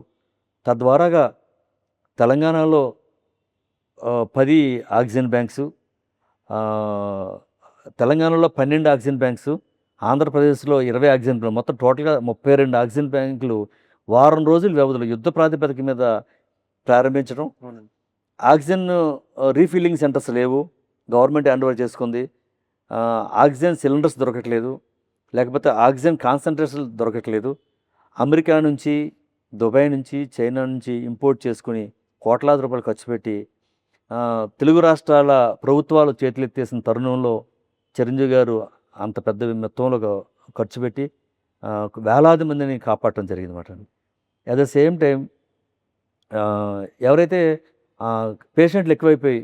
తద్వారాగా తెలంగాణలో 10 ఆక్సిజన్ బ్యాంక్సు, ఆహ్, తెలంగాణలో 12 ఆక్సిజన్ బ్యాంక్సు, ఆంధ్రప్రదేశ్‌లో 20 ఆక్సిజన్ మొత్తం టోటల్‌గా 32 ఆక్సిజన్ బ్యాంకులు వారం రోజుల వ్యవధిలో యుద్ధ ప్రాతిపదిక మీద ప్రారంభించడం. అవునండి. ఆక్సిజన్ రీఫిల్లింగ్ సెంటర్స్ లేవు. గవర్నమెంట్ హ్యాండ్ ఓవర్ చేసుకుంది. ఆక్సిజన్ సిలిండర్స్ దొరకట్లేదు. లేకపోతే ఆక్సిజన్ కాన్సంట్రేషన్లు దొరకట్లేదు. అమెరికా నుంచి, దుబాయ్ నుంచి, చైనా నుంచి ఇంపోర్ట్ చేసుకొని కోట్లాది రూపాయలు ఖర్చు పెట్టి తెలుగు రాష్ట్రాల ప్రభుత్వాలు చేతులెత్తేసిన తరుణంలో చిరంజీవి గారు అంత పెద్ద మొత్తంలో ఖర్చు పెట్టి వేలాది మందిని కాపాడటం జరిగిందన్నమాట. అట్ ద సేమ్ టైం ఎవరైతే పేషెంట్లు ఎక్కువైపోయి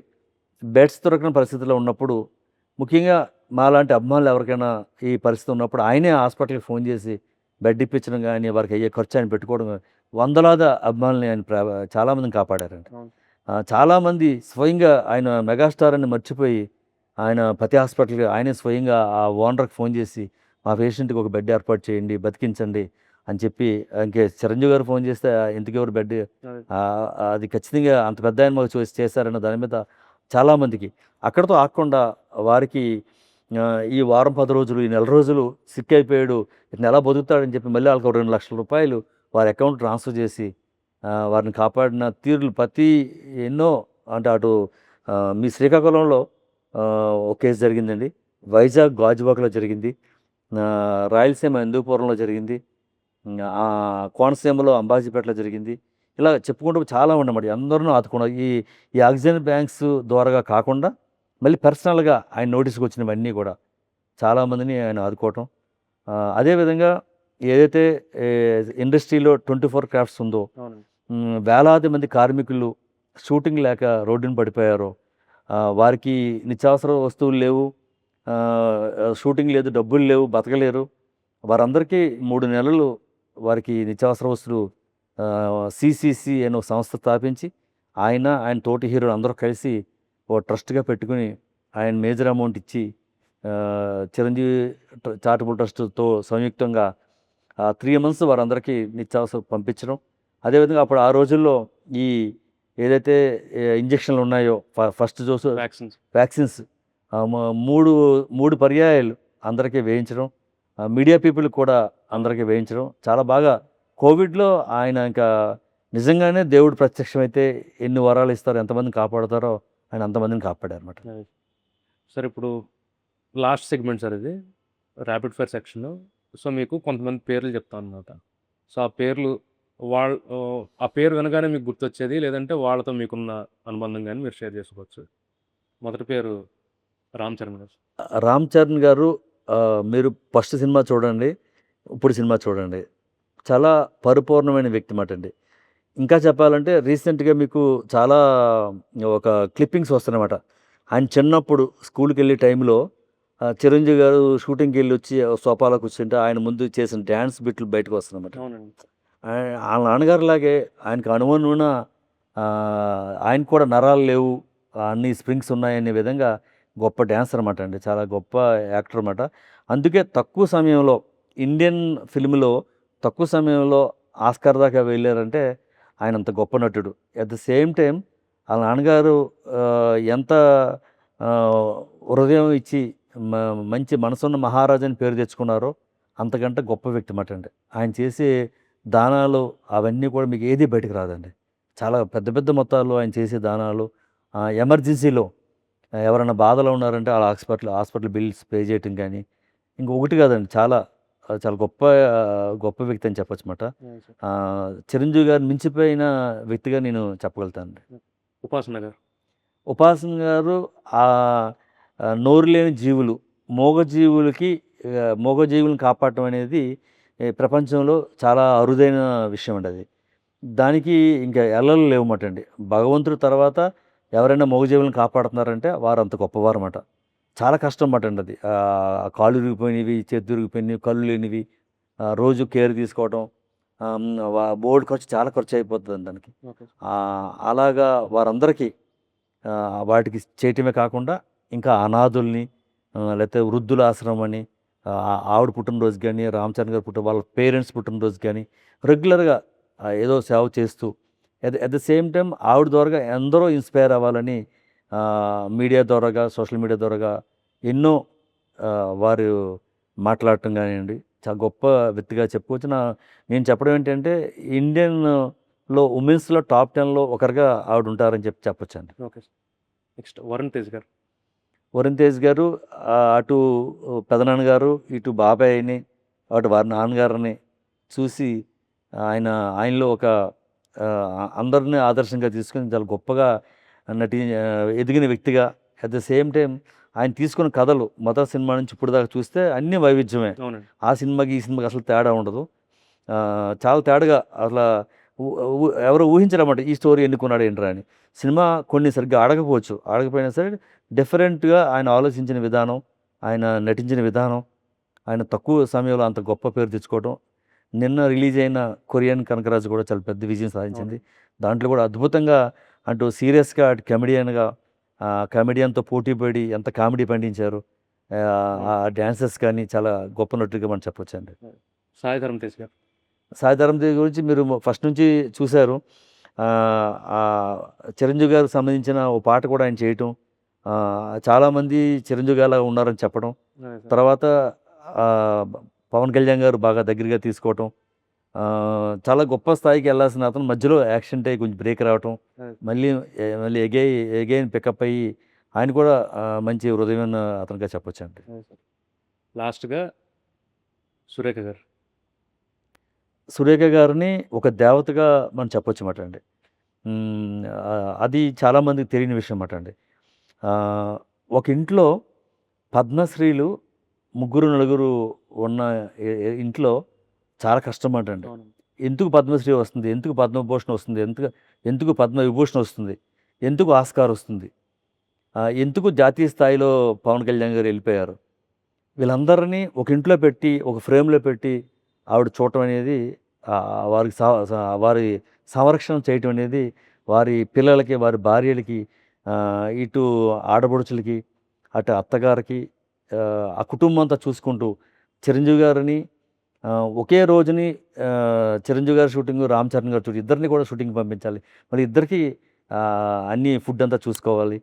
బెడ్స్ దొరకని పరిస్థితిలో ఉన్నప్పుడు ముఖ్యంగా మాలాంటి అభిమానులు ఎవరికైనా ఈ పరిస్థితి ఉన్నప్పుడు ఆయనే హాస్పిటల్కి ఫోన్ చేసి బెడ్ ఇప్పించడం కానీ వారికి అయ్యే ఖర్చు ఆయన పెట్టుకోవడం గానీ, వందలాది అభిమానుల్ని ఆయన చాలామందిని కాపాడారండి. అవును. చాలామంది స్వయంగా ఆయన మెగాస్టార్ అని మర్చిపోయి ఆయన ప్రతి హాస్పిటల్‌కి ఆయనే స్వయంగా ఆ ఓనర్‌కి ఫోన్ చేసి మా పేషెంట్‌కి ఒక బెడ్ ఏర్పాటు చేయండి, బతికించండి అని చెప్పి ఇంకే చిరంజీవి గారు ఫోన్ చేస్తే ఎందుకెవరు బెడ్ అదే. అది ఖచ్చితంగా అంత పెద్ద ఆయన మాకు చేశారన్న దాని మీద చాలామందికి అక్కడితో ఆగకుండా వారికి ఈ వారం 10 రోజులు, ఈ నెల రోజులు సిక్ అయిపోయాడు, ఇతను ఎలా బతుకుతాడని చెప్పి మళ్ళీ వాళ్ళకి ఒక రూ. 2,00,000 వారి అకౌంట్ ట్రాన్స్ఫర్ చేసి వారిని కాపాడిన తీరులు ఎన్నో అంటే అటు మీ శ్రీకాకుళంలో ఒక కేసు జరిగిందండి. వైజాగ్ గాజువాకలో జరిగింది. రాయలసీమ హిందూపురంలో జరిగింది. కోనసీమలో అంబాజీపేటలో జరిగింది. ఇలా చెప్పుకుంటూ చాలా ఉన్నమాట. అందరిని ఆదుకున్నారు. ఈ ఆక్సిజన్ బ్యాంక్స్ ద్వారాగా కాకుండా మళ్ళీ పర్సనల్‌గా ఆయన నోటీస్‌కి వచ్చినవన్నీ కూడా చాలామందిని ఆయన ఆదుకోవటం. అదేవిధంగా ఏదైతే ఇండస్ట్రీలో 24 క్రాఫ్ట్స్ ఉందో అవునండి. వేలాది మంది కార్మికులు షూటింగ్ లేక రోడ్డున పడిపోయారో వారికి నిత్యావసర వస్తువులు లేవు, షూటింగ్ లేదు, డబ్బులు లేవు, బతకలేరు. వారందరికీ 3 నెలలు వారికి నిత్యావసర వస్తువులు సిసిసి అనే ఒక సంస్థ స్థాపించి ఆయన తోటి హీరోలు అందరూ కలిసి ఓ ట్రస్ట్‌గా పెట్టుకుని ఆయన మేజర్ అమౌంట్ ఇచ్చి చిరంజీవి చారిటబుల్ ట్రస్ట్‌తో సంయుక్తంగా 3 మంత్స్ వారందరికీ నిత్యావసర పంపించడం. అదేవిధంగా అప్పుడు ఆ రోజుల్లో ఈ ఏదైతే ఇంజెక్షన్లు ఉన్నాయో ఫస్ట్ డోసు వ్యాక్సిన్స్ 3 పర్యాయాలు అందరికీ వేయించడం, మీడియా పీపుల్ కూడా అందరికీ వేయించడం చాలా బాగా కోవిడ్‌లో ఆయన ఇంకా నిజంగానే దేవుడు ప్రత్యక్షమైతే ఎన్ని వరాలు ఇస్తారో, ఎంతమందిని కాపాడుతారో ఆయన అంతమందిని కాపాడారన్నమాట. సార్ ఇప్పుడు లాస్ట్ సెగ్మెంట్ సార్ ఇది ర్యాపిడ్ ఫైర్ సెక్షన్‌లో. సో, మీకు కొంతమంది పేర్లు చెప్తానన్నమాట. సో, ఆ పేరు వినగానే మీకు గుర్తొచ్చేది లేదంటే వాళ్ళతో మీకున్న అనుబంధం గాని మీరు షేర్ చేసుకోవచ్చు. మొదటి పేరు రామ్ చరణ్ గారు. రామ్ చరణ్ గారు మీరు ఫస్ట్ సినిమా చూడండి. ఇప్పుడు సినిమా చూడండి. చాలా పరిపూర్ణమైన వ్యక్తి మాట అండి. ఇంకా చెప్పాలంటే రీసెంట్‌గా మీకు చాలా ఒక క్లిప్పింగ్స్ వస్తున్నాయన్నమాట. ఆయన చిన్నప్పుడు స్కూల్‌కెళ్ళే టైంలో చిరంజీవి గారు షూటింగ్‌కెళ్ళొచ్చి సోఫాలో కూర్చుంటే ఆయన ముందు చేసిన డాన్స్ బిట్లు బయటకొస్తున్నాయన్నమాట. అవునండి. ఆళ్ళ నాన్నగారిలాగే ఆయనకి అణువణువున ఆయనకు కూడా నరాలు లేవు. అన్ని స్ప్రింగ్స్ ఉన్నాయనే విధంగా గొప్ప డాన్సర్ అనమాట అండి. చాలా గొప్ప యాక్టర్ అనమాట. అందుకే తక్కువ సమయంలో ఇండియన్ ఫిల్మ్‌లో తక్కువ సమయంలో ఆస్కార్ దాకా వెళ్లారంటే ఆయన అంత గొప్ప నటుడు. అట్ ద సేమ్ టైమ్ ఆళ్ళ నాన్నగారు ఎంత ఆహ్, హృదయం ఇచ్చి మ మంచి మనసున్న మహారాజు అని పేరు తెచ్చుకున్నారో అంతకంటే గొప్ప వ్యక్తి మాట అండి. ఆయన చేసే దానాలు అవన్నీ కూడా మీకు ఏది బయటకు రాదండి. చాలా పెద్ద పెద్ద మొత్తాల్లో ఆయన చేసే దానాలు ఎమర్జెన్సీలో ఎవరైనా బాధలో ఉన్నారంటే ఆళ్ళ హాస్పిటల్ బిల్స్ పే చేయటం గానీ, ఇంకొకటి కాదండి చాలా చాలా గొప్ప గొప్ప వ్యక్తి అని చెప్పొచ్చమాట. అవును సార్. చిరంజీవి గారిని మించిపోయిన వ్యక్తిగా నేను చెప్పగలుగుతానండి. ఉపాసన గారు. ఉపాసన గారు ఆహ్, నోరు లేని జీవులు, మూగజీవులకి మూగజీవులను కాపాడటం అనేది ప్రపంచంలో చాలా అరుదైన విషయం అండి అది. దానికి ఇంకా ఎల్లలు లేవుమటండి. భగవంతుడి తర్వాత ఎవరైనా మూగజీవులను కాపాడుతున్నారంటే వారంత గొప్పవారమాట. చాలా కష్టం మటండి అది. కాళ్ళు ఇరిగిపోయినవి, చేతులు ఇరిగిపోయినవి, కళ్ళు లేనివి, రోజు కేర్ తీసుకోవటం. బోలెడు ఖర్చు చాలా ఖర్చయిపోతదండి దానికి. ఓకే. అలాగా వారందరికీ వాటికి చేయటమే కాకుండా ఇంకా అనాథుల్ని లేతే వృద్ధుల ఆశ్రమం అని ఆవిడ పుట్టినరోజు గానీ, రామ్ చరణ్ గారు వాళ్ళ పేరెంట్స్ పుట్టినరోజు గానీ రెగ్యులర్‌గా ఏదో సేవ చేస్తూ ఎట్ ద సేమ్ టైమ్ ఆవిడ ద్వారాగా ఎందరో ఇన్‌స్పైర్ అవ్వాలని మీడియా ద్వారాగా, సోషల్ మీడియా ద్వారాగా ఎన్నో వారు మాట్లాడటం గానియండి, చాలా గొప్ప వ్యక్తిగా చెప్పుకోవచ్చు. నేను చెప్పడం ఏంటంటే ఇండియన్‌లో ఉమెన్స్‌లో టాప్ 10లో ఒకరుగా ఆవిడుంటారని చెప్పొచ్చండి. Okay sir. Next Varun Tej గారు. వరుణ్ తేజ్ గారు అటు పెదనాన్నగారు, ఇటు బాబాయిని, అటు వారి నాన్నగారిని చూసి ఆయనలో ఒక అందరిని ఆదర్శంగా తీసుకొని చాలా గొప్పగా ఎదిగిన వ్యక్తిగా అట్ ద సేమ్ టైమ్ ఆయన తీసుకున్న కథలు మొదటి సినిమా నుంచి ఇప్పుడు దాకా చూస్తే అన్నీ వైవిధ్యమే. అవునండి. ఆ సినిమాకి, ఈ సినిమాకి అసలు తేడా ఉండదు. చాలా తేడాగా అసల ఊ ఊ ఎవరు ఊహించరన్నమాట ఈ స్టోరీ ఎన్నుకున్నాడు ఏంట్రా అని. సినిమా కొన్ని సరిగ్గా ఆడకపోవచ్చు. ఆడకపోయినా సరే డిఫరెంట్‌గా ఆయన ఆలోచించిన విధానం, ఆయన నటించిన విధానం, ఆయన తక్కువ సమయంలో అంత గొప్ప పేరు తెచ్చుకోవడం. నిన్న రిలీజ్ అయిన 'కొరియన్ కనకరాజు' కూడా చాలా పెద్ద విజయం సాధించింది. అవును. దాంట్లో కూడా అద్భుతంగా అటు సీరియస్‌గా, అటు కమెడియన్‌గా కమెడియన్‌తో పోటీ పడి ఎంత కామెడీ పండించారు. ఆ డాన్సెస్ కానీ చాలా గొప్ప నటుడిగా మనం చెప్పొచ్చండి. సాయి ధరమ్ తేజ్ గారు. సాయి ధరమ్ తేజ్ గురించి మీరు ఫస్ట్ నుంచి చూసారు. చిరంజీవి గారికి సంబంధించిన ఓ పాట కూడా ఆయన చేయటం. చాలామంది చిరంజీవి గారిలాగా ఉన్నారని చెప్పడం. అదే సార్. తర్వాత ఆహ్, పవన్ కళ్యాణ్ గారు బాగా దగ్గరగా తీసుకోవటం. చాలా గొప్ప స్థాయికి వెళ్ళాల్సిన అతను మధ్యలో యాక్సిడెంట్ అయ్యి కొంచెం బ్రేక్ రావటం. అదే. మళ్ళీ ఎగైన్ పికప్ అయ్యి ఆయన కూడా మంచి హృదయమైన అతనిగా చెప్పొచ్చండి. అదే సార్. లాస్ట్‌గా సురేఖ గారు. సురేఖ గారిని ఒక దేవతగా మనం చెప్పొచ్చమాట అండి. అది చాలామందికి తెలియని విషయం మాట అండి. ఆహ్, ఒక ఇంట్లో పద్మశ్రీలు ముగ్గురు, నలుగురు ఉన్న ఇంట్లో చాలా కష్టం మాట అండి. అవునండి. ఎందుకు పద్మశ్రీ వస్తుంది? ఎందుకు పద్మభూషణ్ వస్తుంది? ఎందుకు ఎందుకు పద్మవిభూషణ్ వస్తుంది? ఎందుకు ఆస్కార్ వస్తుంది? ఎందుకు జాతీయ స్థాయిలో పవన్ కళ్యాణ్ గారు వెళ్ళిపోయారు? వీళ్ళందరినీ ఒక ఇంట్లో పెట్టి, ఒక ఫ్రేమ్‌లో పెట్టి ఆవిడ చూడటం అనేది వారికి వారి సంరక్షణ చేయటం అనేది వారి పిల్లలకి, వారి భార్యలకి, ఇటు ఆడపడుచులకి, అటు అత్తగారికి, ఆ కుటుంబం అంతా చూసుకుంటూ చిరంజీవి గారిని ఒకే రోజుని చిరంజీవి గారి షూటింగు, రామ్ చరణ్ గారి షూటింగ్ ఇద్దరిని కూడా షూటింగ్‌కి పంపించాలి. మరి ఇద్దరికీ అన్నీ ఫుడ్ అంతా చూసుకోవాలి.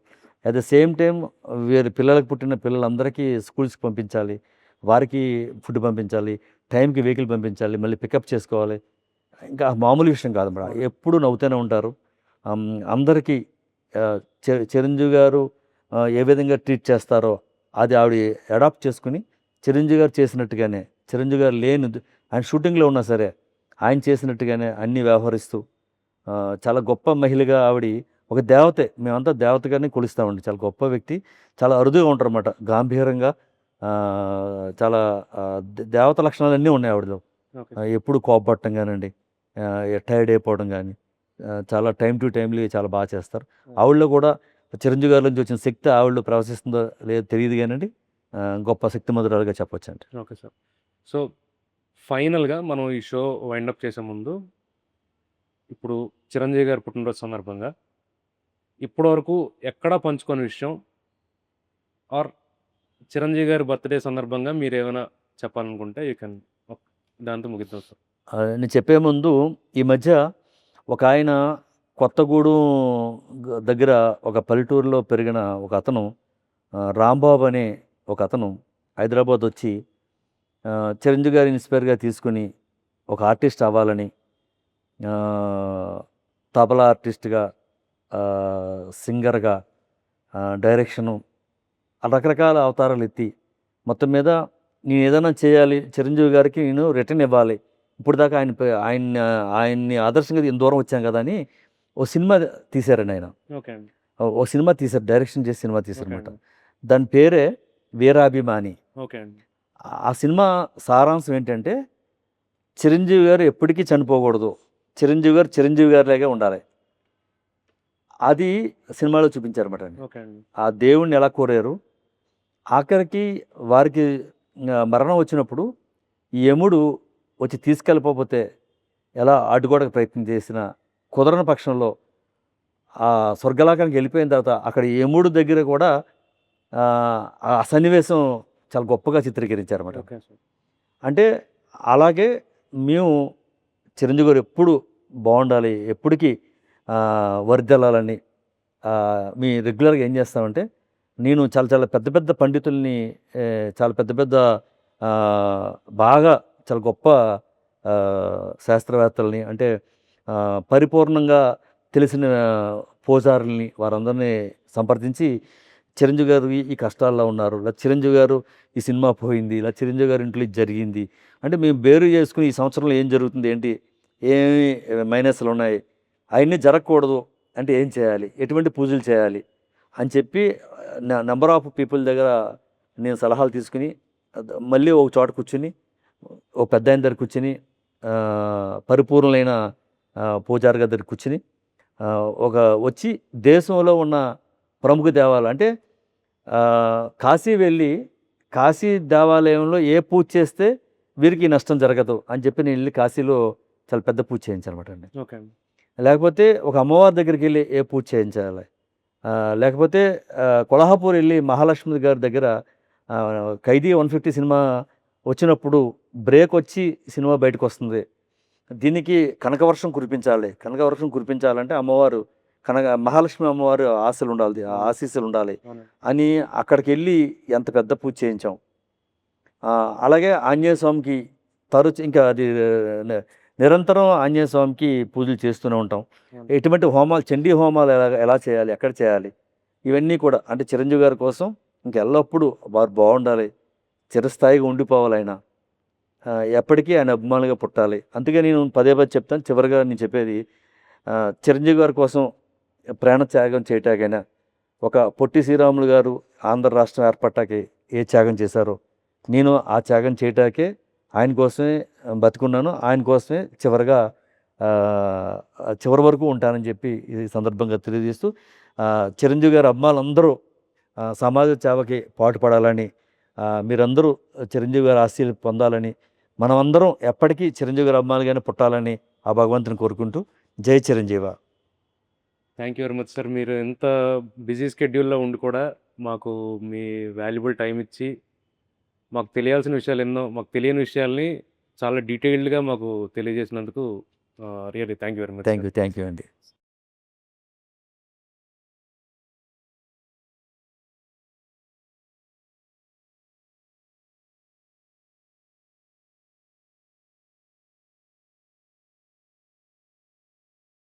అట్ ద సేమ్ టైమ్ వీరి పిల్లలకు పుట్టిన పిల్లలందరికీ స్కూల్స్‌కి పంపించాలి. వారికి ఫుడ్ పంపించాలి. టైంకి వెహికల్ పంపించాలి. మళ్ళీ పికప్ చేసుకోవాలి. ఇంకా మామూలు విషయం కాదు మేడం. ఎప్పుడూ నవ్వుతూనే ఉంటారు. అందరికీ చిరంజీవి గారు ఏ విధంగా ట్రీట్ చేస్తారో అది ఆవిడ అడాప్ట్ చేసుకొని చిరంజీవి గారు చేసినట్టుగానే, చిరంజీవి గారు ఆయన షూటింగ్‌లో ఉన్నా సరే ఆయన చేసినట్టుగానే అన్నీ వ్యవహరిస్తూ చాలా గొప్ప మహిళగా ఆవిడ ఒక దేవతే. మేమంతా దేవతగానే కొలుస్తామండి. చాలా గొప్ప వ్యక్తి. చాలా అరుదుగా ఉంటారన్నమాట. గాంభీర్యంగా చాలా దేవత లక్షణాలన్నీ ఉన్నాయి ఆవిడలో. ఓకే. ఎప్పుడు కోపపడటం కానివ్వండి, టైర్డ్ అయిపోవడం కానీ, చాలా టైం టు టైమ్లీ చాలా బాగా చేస్తారు. ఆవిడలో కూడా చిరంజీవి గారి నుంచి వచ్చిన శక్తి ఆవిడలో ప్రవశిస్తుందో లేదో తెలియదు కానండి, గొప్ప శక్తిమంతురాలుగా చెప్పొచ్చండి. Okay sir. సో, ఫైనల్‌గా మనం ఈ షో వైండప్ చేసే ముందు, ఇప్పుడు చిరంజీవి గారి పుట్టినరోజు సందర్భంగా ఇప్పటివరకు ఎక్కడా పంచుకోని విషయం ఆర్ చిరంజీవి గారి బర్త్‌డే సందర్భంగా మీరేమైనా చెప్పాలనుకుంటే యూ కెన్ దాంతో ముగిద్దాం సార్. నేను చెప్పే ముందు ఈ మధ్య ఒక ఆయన కొత్తగూడెం దగ్గర ఒక పల్లెటూరులో పెరిగిన ఒక అతను, రాంబాబు అనే ఒక అతను హైదరాబాద్ వచ్చి చిరంజీవి గారి ఇన్స్పైర్గా తీసుకుని ఒక ఆర్టిస్ట్ అవ్వాలని, తబలా ఆర్టిస్ట్గా, సింగర్గా, డైరెక్షను, రకరకాల అవతారాలు ఎత్తి మొత్తం మీద నేను ఏదైనా చేయాలి, చిరంజీవి గారికి నేను రిటర్న్ ఇవ్వాలి, ఇప్పుడు దాకా ఆయన్ని ఆదర్శంగా ఇంత దూరం వచ్చాం కదా అని ఓ సినిమా తీశారండి ఆయన. ఓకే అండి. ఓ సినిమా తీశారు, డైరెక్షన్ చేసి సినిమా ఓకే తీశారనమాట. అండి. దాని పేరే వీరాభిమాని. ఓకే అండి. ఆ సినిమా సారాంశం ఏంటంటే, చిరంజీవి గారు ఎప్పటికీ చనిపోకూడదు, చిరంజీవి గారు చిరంజీవి గారిలాగే ఉండాలి, అది సినిమాలో చూపించారన్నమాట అండి. ఓకే అండి. ఆ దేవుణ్ణి ఎలా కోరారు, ఆఖరికి వారికి మరణం వచ్చినప్పుడు ఈ యముడు వచ్చి తీసుకెళ్ళిపోతే ఎలా అడ్డుకోవడానికి ప్రయత్నం చేసినా కుదరని పక్షంలో ఆ స్వర్గలోకానికి వెళ్ళిపోయిన తర్వాత అక్కడ యముడు దగ్గర కూడా ఆ సన్నివేశం చాలా గొప్పగా చిత్రీకరించారన్నమాట. Okay sir. అంటే అలాగే మేము చిరంజీవి గారు ఎప్పుడు బాగుండాలి, ఎప్పటికీ వర్ధిల్లాలని మీ రెగ్యులర్గా ఏం చేస్తామంటే, నేను చాలా చాలా పెద్ద పెద్ద పండితుల్ని, చాలా పెద్ద పెద్ద బాగా చాలా గొప్ప శాస్త్రవేత్తల్ని, అంటే పరిపూర్ణంగా తెలిసిన పూజారుల్ని వారందరినీ సంప్రదించి, చిరంజీవి గారు ఈ కష్టాల్లో ఉన్నారు, ఇలా చిరంజీవి గారు ఈ సినిమా పోయింది, ఇలా చిరంజీవి గారి ఇంట్లో ఇది జరిగింది, అంటే మేము బేరు చేసుకుని ఈ సంవత్సరంలో ఏం జరుగుతుంది, ఏంటి ఏమి మైనస్లు ఉన్నాయి, అవన్నీ జరగకూడదు అంటే ఏం చేయాలి, ఎటువంటి పూజలు చేయాలి అని చెప్పి నెంబర్ ఆఫ్ పీపుల్ దగ్గర నేను సలహాలు తీసుకుని మళ్ళీ ఒక చోట కూర్చుని ఒక పెద్ద ఆయన దగ్గర కూర్చుని పరిపూర్ణులైన పూజారి గారి దగ్గర కూర్చుని ఒక వచ్చి దేశంలో ఉన్న ప్రముఖ దేవాలయం అంటే కాశీ వెళ్ళి కాశీ దేవాలయంలో ఏ పూజ చేస్తే వీరికి నష్టం జరగదు అని చెప్పి నేను వెళ్ళి కాశీలో చాలా పెద్ద పూజ చేయించానమాట అండి. ఓకే అండి. లేకపోతే ఒక అమ్మవారి దగ్గరికి వెళ్ళి ఏ పూజ చేయించాలి, లేకపోతే కొల్హాపూర్ వెళ్ళి మహాలక్ష్మి గారి దగ్గర ఖైదీ 150 సినిమా వచ్చినప్పుడు బ్రేక్ వచ్చి సినిమా బయటకు వస్తుంది, దీనికి కనకవర్షం కురిపించాలి, కనకవర్షం కురిపించాలంటే అమ్మవారు మహాలక్ష్మి అమ్మవారు ఆశలు ఉండాలి, ఆశీస్సులు ఉండాలి అని అక్కడికి వెళ్ళి ఎంత పెద్ద పూజ చేయించాం. అలాగే ఆంజనేయ స్వామికి తరచు ఇంకా అది నిరంతరం ఆంజనేయ స్వామికి పూజలు చేస్తూనే ఉంటాం. ఎటువంటి హోమాలు, చండీ హోమాలు ఎలా చేయాలి, ఎక్కడ చేయాలి, ఇవన్నీ కూడా అంటే చిరంజీవి గారి కోసం ఇంక ఎల్లప్పుడూ వారు బాగుండాలి, చిరస్థాయిగా ఉండిపోవాలి, ఆయన ఎప్పటికీ ఆయన అభిమానులుగా పుట్టాలి. అందుకే నేను పదే పదే చెప్తాను, చివరిగా నేను చెప్పేది, చిరంజీవి గారి కోసం ప్రాణ త్యాగం చేయటాకైనా ఒక పొట్టి శ్రీరాములు గారు ఆంధ్ర రాష్ట్రం ఏర్పడ్డాకే ఏ త్యాగం చేశారో నేను ఆ త్యాగం చేయటాకే ఆయన కోసమే బతుకున్నాను, ఆయన కోసమే చివరి వరకు ఉంటానని చెప్పి ఈ సందర్భంగా తెలియజేస్తూ, చిరంజీవి గారి అమ్మాయిలందరూ సమాజ సేవకి పాటుపడాలని, మీరందరూ చిరంజీవి గారి ఆశీస్సులు పొందాలని, మనమందరం ఎప్పటికీ చిరంజీవి గారి అమ్మాయిలుగానే పుట్టాలని ఆ భగవంతుని కోరుకుంటూ, జై Chiranjeeva. Thank you very much sir. మీరు ఎంత బిజీ స్కెడ్యూల్లో ఉండి కూడా మాకు మీ వాల్యుబుల్ టైం ఇచ్చి మాకు తెలియాల్సిన విషయాలు ఎన్నో, మాకు తెలియని విషయాల్ని చాలా డీటెయిల్డ్గా మాకు తెలియజేసినందుకు really thank you very much. Thank you అండి.